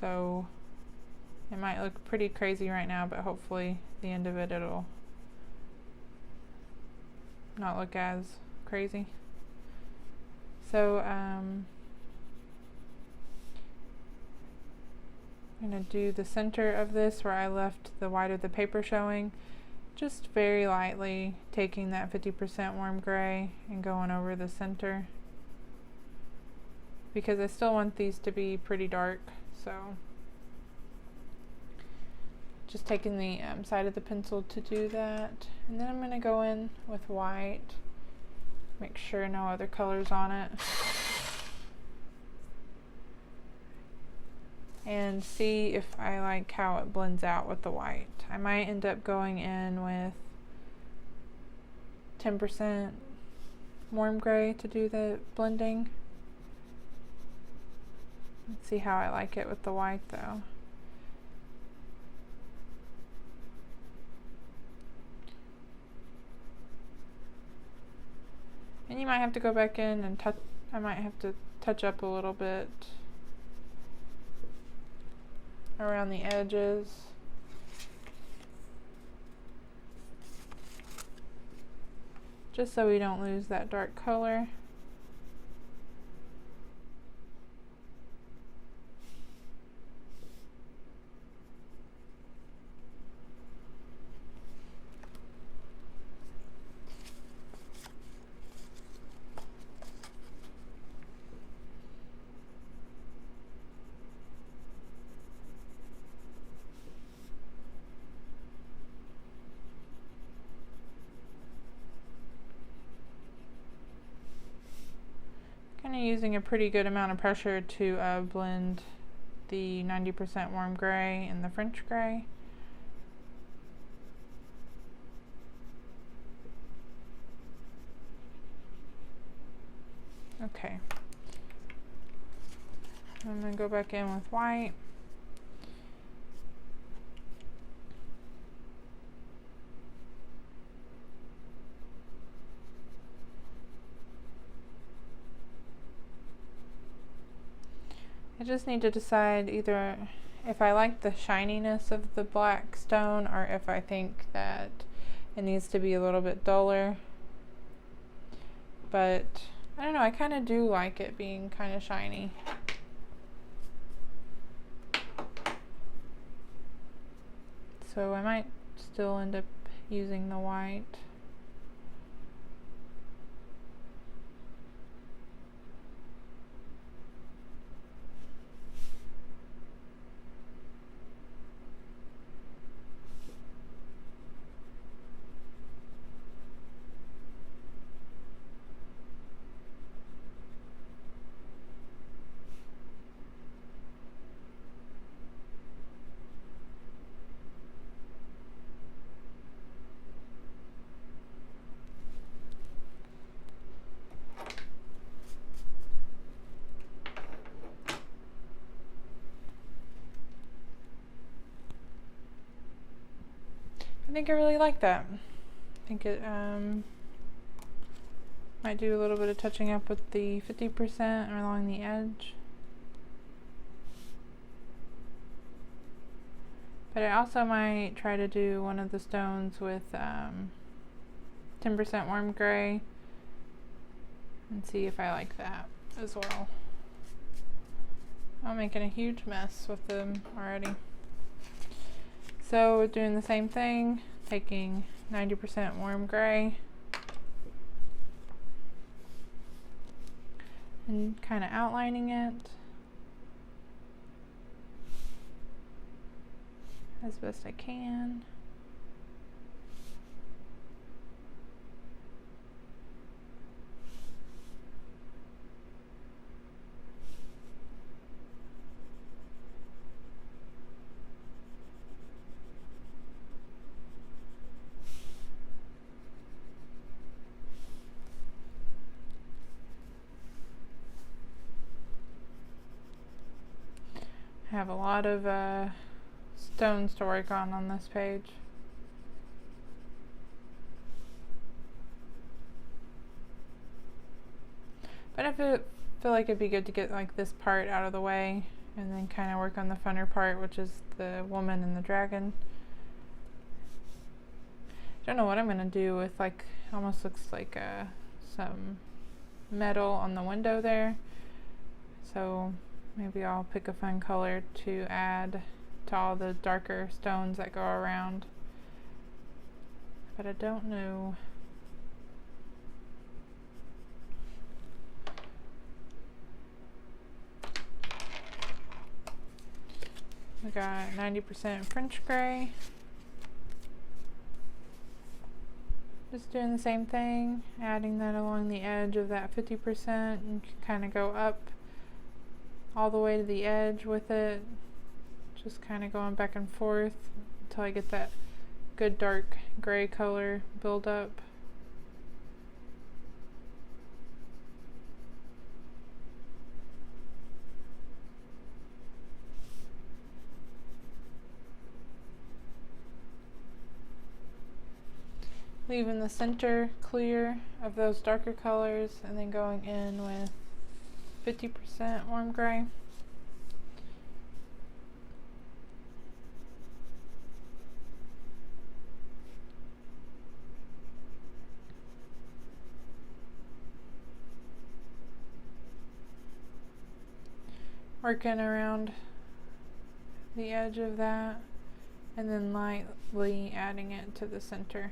So it might look pretty crazy right now, but hopefully at the end of it it'll not look as crazy. So I'm going to do the center of this where I left the white of the paper showing, just very lightly taking that 50% warm gray and going over the center, because I still want these to be pretty dark. So just taking the side of the pencil to do that, and then I'm going to go in with white, make sure no other colors on it, and see if I like how it blends out with the white. I might end up going in with 10% warm gray to do the blending. Let's see how I like it with the white though. And you might have to go back in and I might have to touch up a little bit around the edges. Just so we don't lose that dark color. Kind of using a pretty good amount of pressure to blend the 90% warm gray and the French gray. Okay. I'm going to go back in with white. I just need to decide either if I like the shininess of the black stone or if I think that it needs to be a little bit duller. But I don't know, I kind of do like it being kind of shiny. So I might still end up using the white. I think I really like that. I think it might do a little bit of touching up with the 50% along the edge. But I also might try to do one of the stones with 10% warm gray and see if I like that as well. I'm making a huge mess with them already. So we're doing the same thing, taking 90% warm gray and kind of outlining it as best I can. I have a lot of stones to work on this page. But I feel like it'd be good to get like this part out of the way and then kind of work on the funner part, which is the woman and the dragon. I don't know what I'm gonna do with, like, almost looks like some metal on the window there. So maybe I'll pick a fun color to add to all the darker stones that go around. But I don't know. We got 90% French gray. Just doing the same thing, adding that along the edge of that 50% and kind of go up all the way to the edge with it. Just kind of going back and forth until I get that good dark gray color build up. Leaving the center clear of those darker colors and then going in with 50% warm gray. Working around the edge of that and then lightly adding it to the center.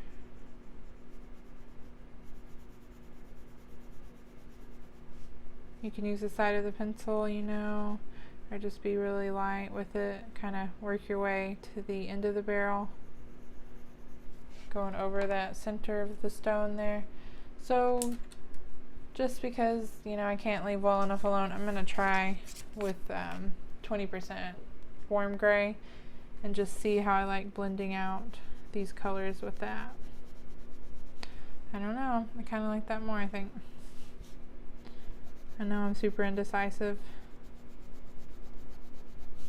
You can use the side of the pencil, you know, or just be really light with it. Kind of work your way to the end of the barrel, going over that center of the stone there. So just because, you know, I can't leave well enough alone, I'm gonna try with 20% warm gray and just see how I like blending out these colors with that. I don't know, I kind of like that more, I think. I know I'm super indecisive.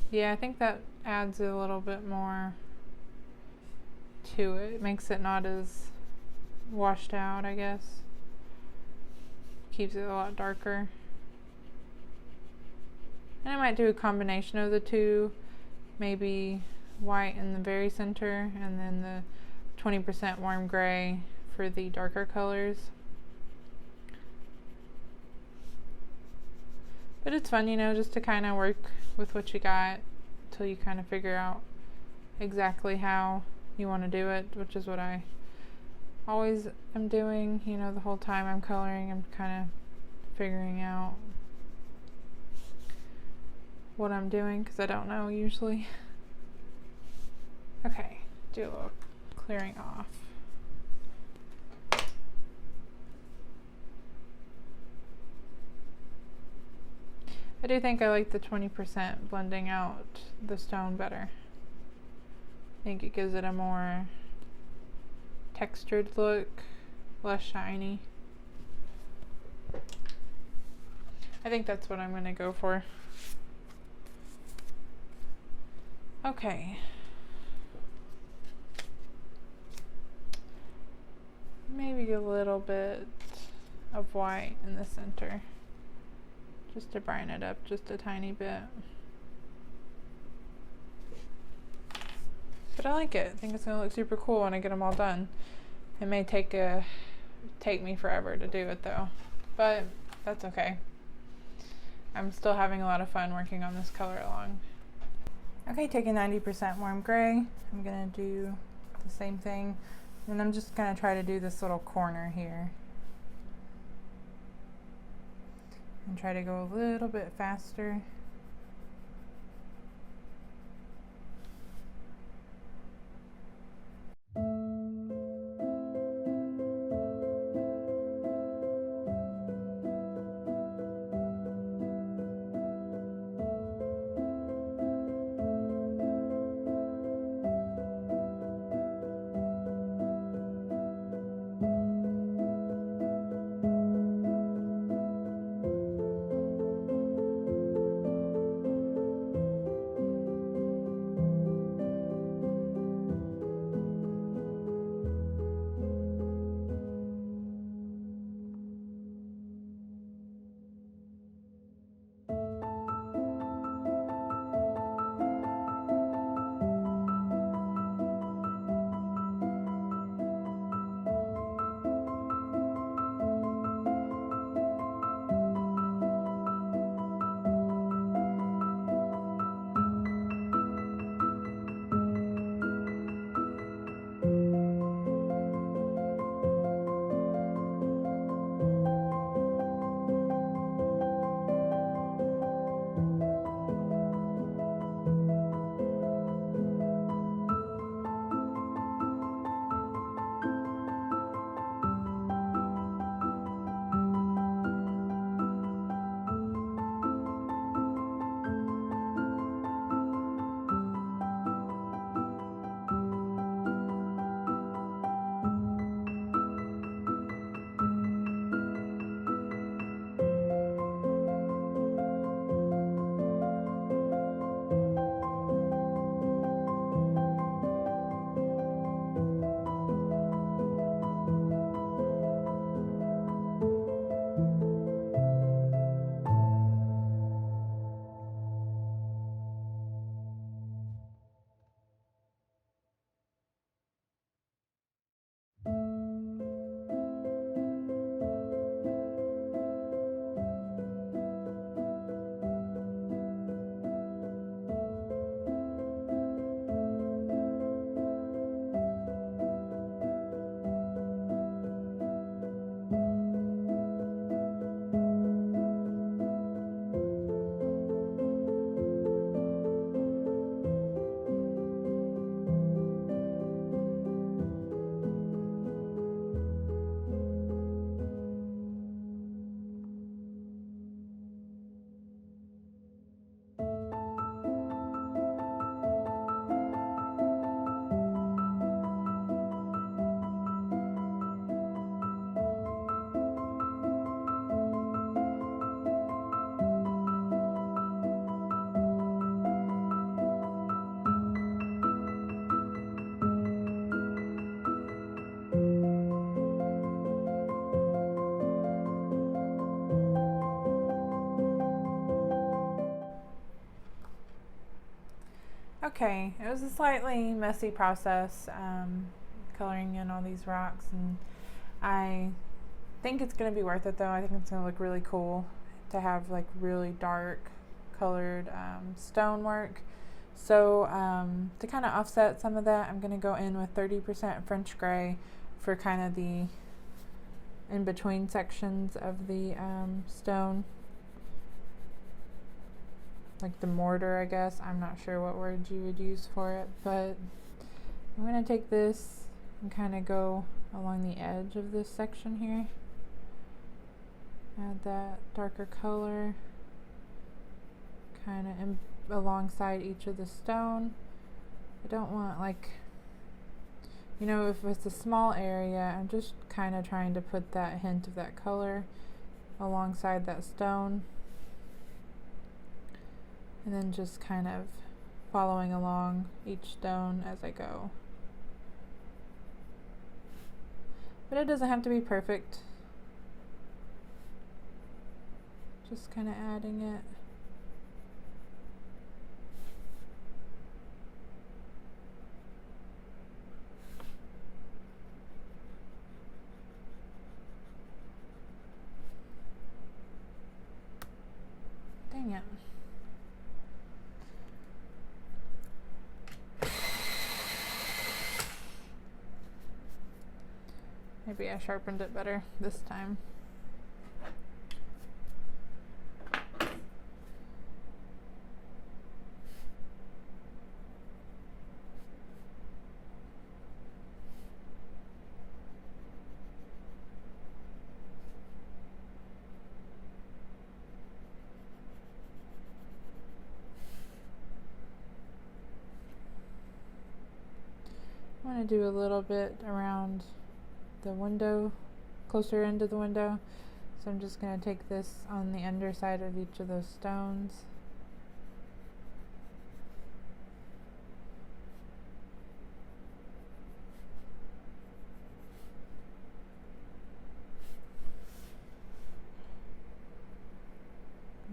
Yeah, I think that adds a little bit more to it. It makes it not as washed out, I guess. Keeps it a lot darker. And I might do a combination of the two. Maybe white in the very center and then the 20% warm gray for the darker colors. But it's fun, you know, just to kind of work with what you got until you kind of figure out exactly how you want to do it, which is what I always am doing, you know, the whole time I'm coloring. I'm kind of figuring out what I'm doing because I don't know usually. Okay, do a little clearing off. I do think I like the 20% blending out the stone better. I think it gives it a more textured look, less shiny. I think that's what I'm going to go for. Okay. Maybe a little bit of white in the center, just to brighten it up just a tiny bit. But I like it. I think it's going to look super cool when I get them all done. It may take me forever to do it though, but that's okay. I'm still having a lot of fun working on this color along. Okay, taking 90% warm gray, I'm going to do the same thing, and I'm just going to try to do this little corner here. And try to go a little bit faster. Okay, it was a slightly messy process coloring in all these rocks, and I think it's going to be worth it though. I think it's going to look really cool to have like really dark colored stonework. So to kind of offset some of that, I'm going to go in with 30% French gray for kind of the in-between sections of the stone. Like the mortar, I guess. I'm not sure what word you would use for it, but I'm going to take this and kind of go along the edge of this section here. Add that darker color kind of alongside each of the stone. I don't want, like, you know, if it's a small area, I'm just kind of trying to put that hint of that color alongside that stone. And then just kind of following along each stone as I go. But it doesn't have to be perfect. Just kind of adding it. Dang it. Maybe I sharpened it better this time. I want to do a little bit around the window, closer into the window. So I'm just going to take this on the underside of each of those stones.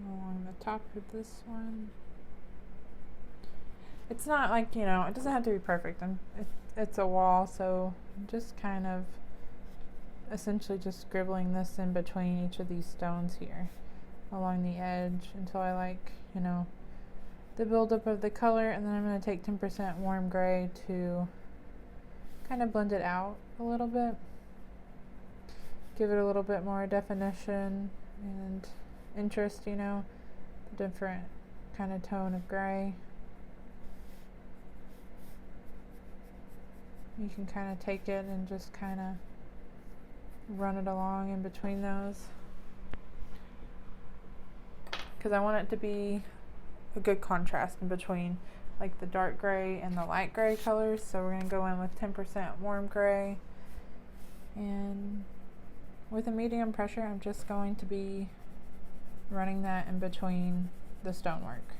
Along the top of this one. It's not like, you know, it doesn't have to be perfect. It's a wall, so I'm just kind of essentially just scribbling this in between each of these stones here along the edge until I like, you know, the buildup of the color, and then I'm going to take 10% warm gray to kind of blend it out a little bit, give it a little bit more definition and interest, you know, the different kind of tone of gray. You can kind of take it and just kind of run it along in between those, because I want it to be a good contrast in between like the dark gray and the light gray colors. So we're going to go in with 10% warm gray, and with a medium pressure I'm just going to be running that in between the stonework.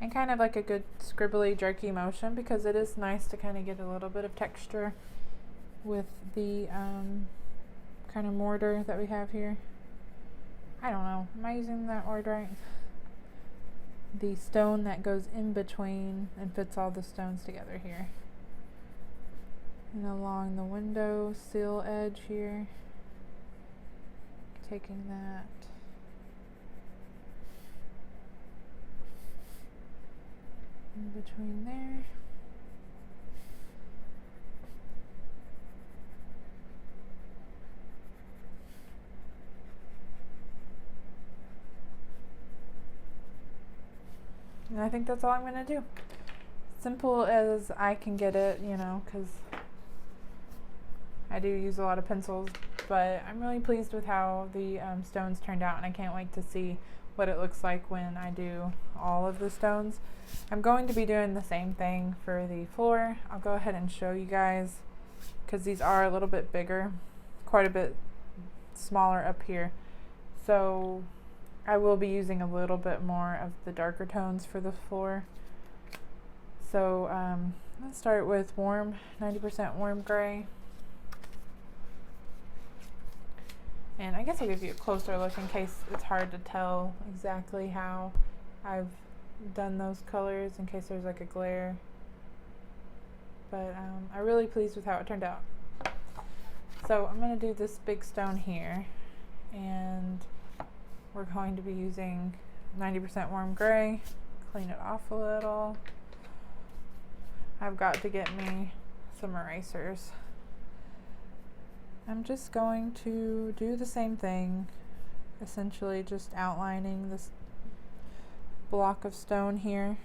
And kind of like a good scribbly, jerky motion, because it is nice to kind of get a little bit of texture with the kind of mortar that we have here. I don't know, am I using that word right? The stone that goes in between and fits all the stones together here. And along the window sill edge here, taking that in between there. And I think that's all I'm going to do. Simple as I can get it, you know, because I do use a lot of pencils, but I'm really pleased with how the stones turned out, and I can't wait to see what it looks like when I do all of the stones. I'm going to be doing the same thing for the floor. I'll go ahead and show you guys, because these are a little bit bigger, quite a bit smaller up here. So I will be using a little bit more of the darker tones for the floor. So let's start with warm, 90% warm gray. And I guess I'll give you a closer look in case it's hard to tell exactly how I've done those colors, in case there's like a glare. But I'm really pleased with how it turned out. So I'm going to do this big stone here, and we're going to be using 90% warm gray. Clean it off a little. I've got to get me some erasers. I'm just going to do the same thing, essentially just outlining this block of stone here,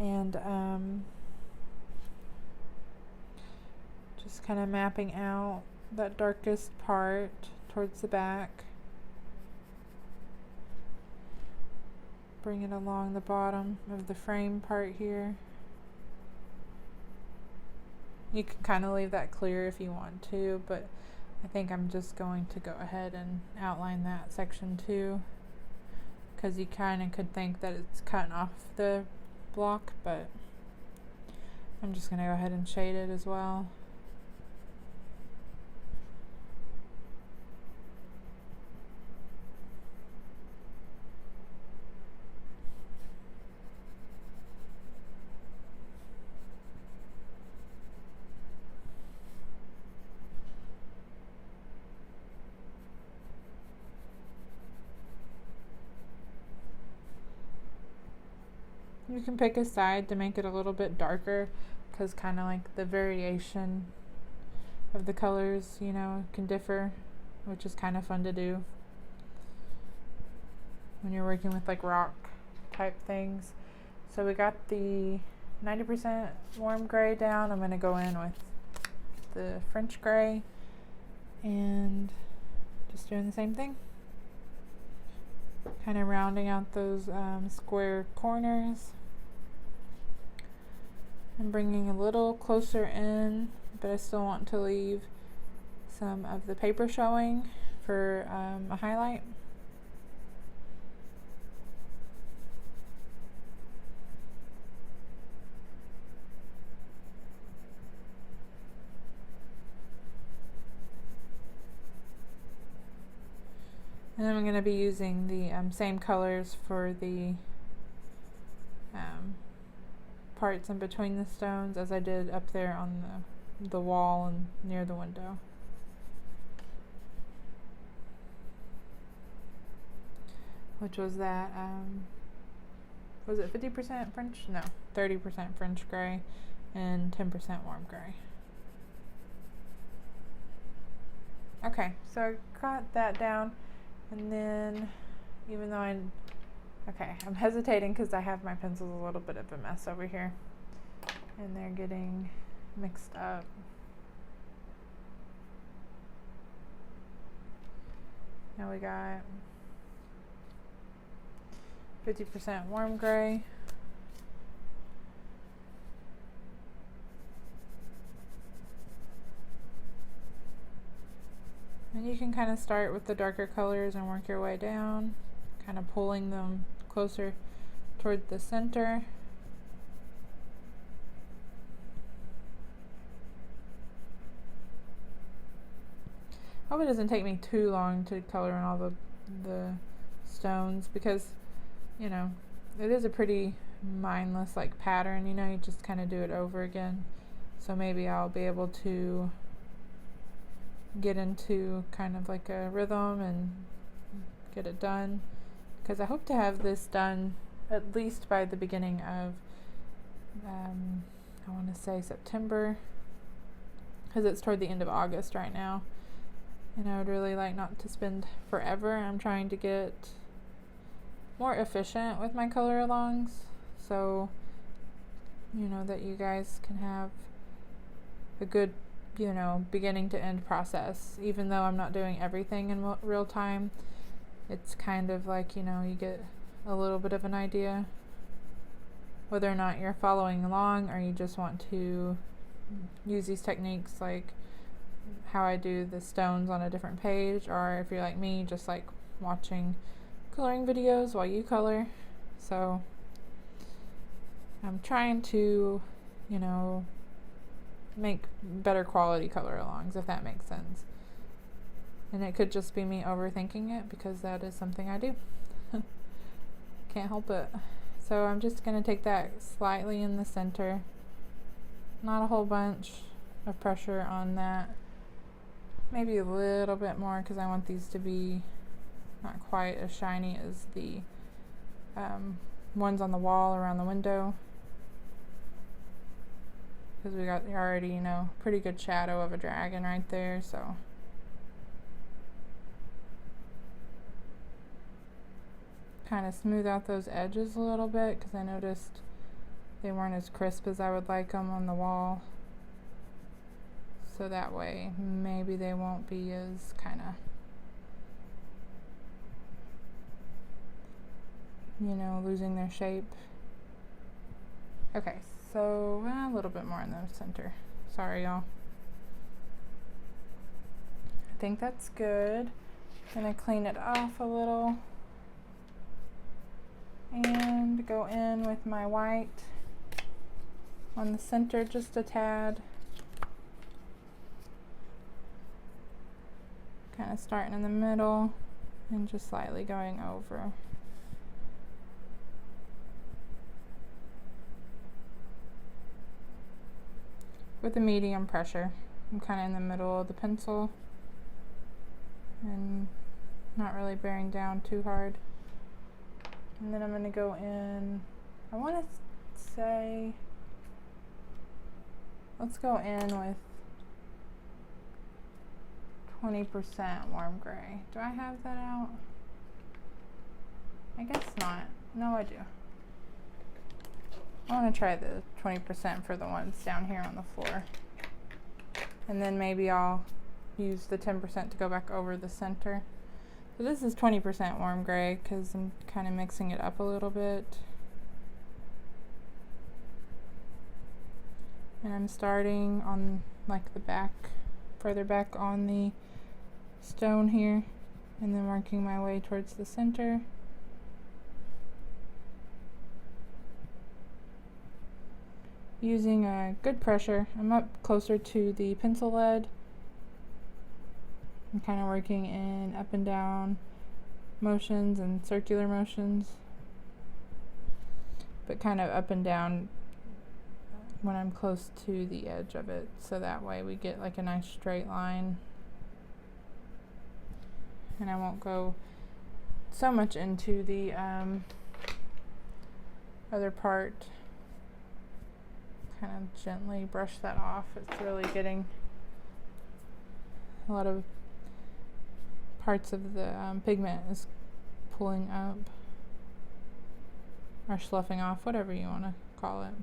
and just kind of mapping out that darkest part towards the back. Bring it along the bottom of the frame part here. You can kind of leave that clear if you want to, but I think I'm just going to go ahead and outline that section too, because you kind of could think that it's cutting off the block, but I'm just going to go ahead and shade it as well. You can pick a side to make it a little bit darker, because kind of like the variation of the colors, you know, can differ, which is kind of fun to do when you're working with like rock type things. So we got the 90% warm gray down. I'm going to go in with the French gray and just doing the same thing. Kind of rounding out those square corners and bringing a little closer in, but I still want to leave some of the paper showing for a highlight. And then I'm going to be using the same colors for the parts in between the stones as I did up there on the wall and near the window. Which was that, was it 50% French? No, 30% French gray and 10% warm gray. Okay, so I got that down. And then, even though I'm hesitating because I have my pencils a little bit of a mess over here, and they're getting mixed up. Now we got 50% warm gray. And you can kind of start with the darker colors and work your way down, kind of pulling them closer toward the center. Hope it doesn't take me too long to color in all the stones, because, you know, it is a pretty mindless like pattern, you know, you just kind of do it over again. So maybe I'll be able to get into kind of like a rhythm and get it done, because I hope to have this done at least by the beginning of I want to say September, because it's toward the end of August right now, and I would really like not to spend forever. I'm trying to get more efficient with my color alongs, so you know that you guys can have a good, you know, beginning to end process. Even though I'm not doing everything in real time, it's kind of like, you know, you get a little bit of an idea whether or not you're following along, or you just want to use these techniques like how I do the stones on a different page, or if you're like me, just like watching coloring videos while you color. So I'm trying to, you know, make better quality color alongs, if that makes sense. And it could just be me overthinking it, because that is something I do. Can't help it. So I'm just going to take that slightly in the center. Not a whole bunch of pressure on that. Maybe a little bit more, because I want these to be not quite as shiny as the ones on the wall around the window. Because we got already, you know, pretty good shadow of a dragon right there, so. Kind of smooth out those edges a little bit, because I noticed they weren't as crisp as I would like them on the wall. So that way, maybe they won't be as kind of, you know, losing their shape. Okay, so a little bit more in the center. Sorry, y'all. I think that's good. Gonna clean it off a little. And go in with my white on the center just a tad. Kind of starting in the middle and just slightly going over. With a medium pressure. I'm kind of in the middle of the pencil and not really bearing down too hard. And then I'm going to go in, I want to say, let's go in with 20% warm gray. Do I have that out? I guess not. No, I do. I want to try the 20% for the ones down here on the floor. And then maybe I'll use the 10% to go back over the center. So this is 20% warm gray, because I'm kind of mixing it up a little bit. And I'm starting on like the back, further back on the stone here, and then working my way towards the center. Using a good pressure. I'm up closer to the pencil lead. I'm kind of working in up and down motions and circular motions, but kind of up and down when I'm close to the edge of it, so that way we get like a nice straight line. And I won't go so much into the other part. Kind of gently brush that off. It's really getting a lot of parts of the pigment is pulling up or sloughing off, whatever you want to call it.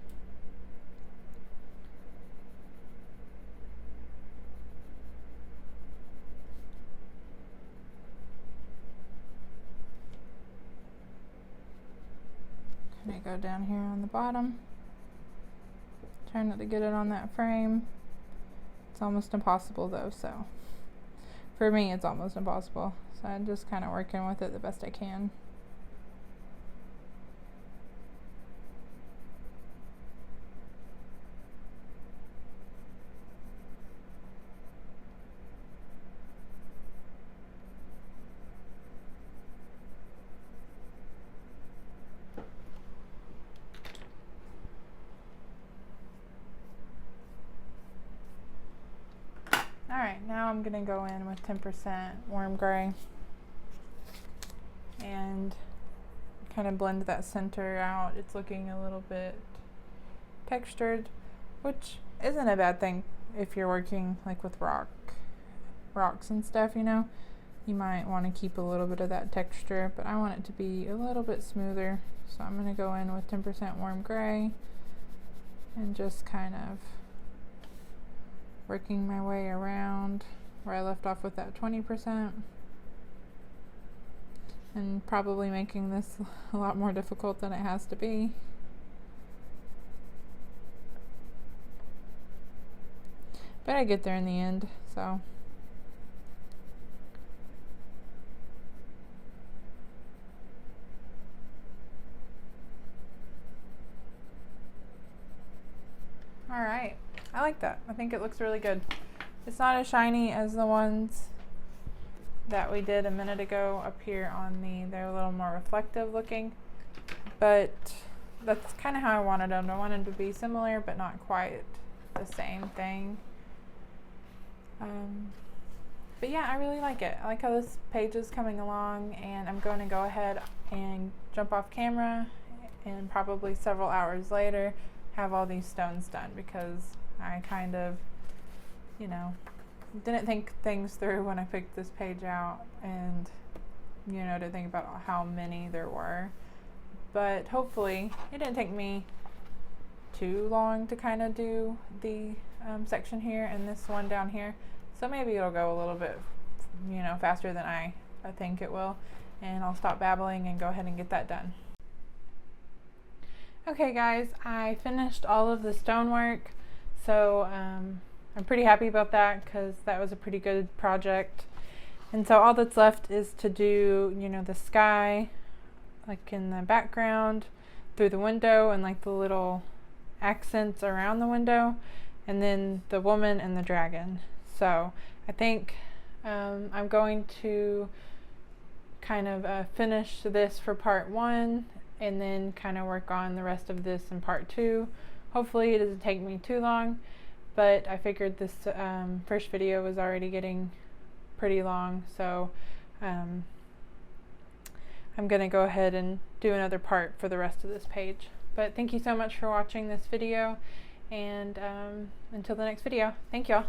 Kind of go down here on the bottom. Try not to get it on that frame. It's almost impossible though, so. For me, it's almost impossible, so I'm just kind of working with it the best I can. Alright, now I'm going to go in with 10% warm gray and kind of blend that center out. It's looking a little bit textured, which isn't a bad thing if you're working like with rocks and stuff, you know. You might want to keep a little bit of that texture, but I want it to be a little bit smoother. So I'm going to go in with 10% warm gray and just kind of working my way around where I left off with that 20%, and probably making this a lot more difficult than it has to be. But I get there in the end, so. All right. I like that. I think it looks really good. It's not as shiny as the ones that we did a minute ago up here on they're a little more reflective looking, but that's kind of how I wanted them. I wanted to be similar but not quite the same thing. But yeah, I really like it. I like how this page is coming along, and I'm going to go ahead and jump off camera and probably several hours later have all these stones done, because I kind of, you know, didn't think things through when I picked this page out, and you know, to think about how many there were. But hopefully it didn't take me too long to kind of do the section here and this one down here. So maybe it'll go a little bit, you know, faster than I think it will. And I'll stop babbling and go ahead and get that done. Okay guys, I finished all of the stonework. So I'm pretty happy about that, because that was a pretty good project. And so all that's left is to do, you know, the sky, like in the background, through the window, and like the little accents around the window, and then the woman and the dragon. So I think I'm going to kind of finish this for part 1, and then kind of work on the rest of this in part 2. Hopefully it doesn't take me too long, but I figured this first video was already getting pretty long, so I'm going to go ahead and do another part for the rest of this page. But thank you so much for watching this video, and until the next video, thank y'all.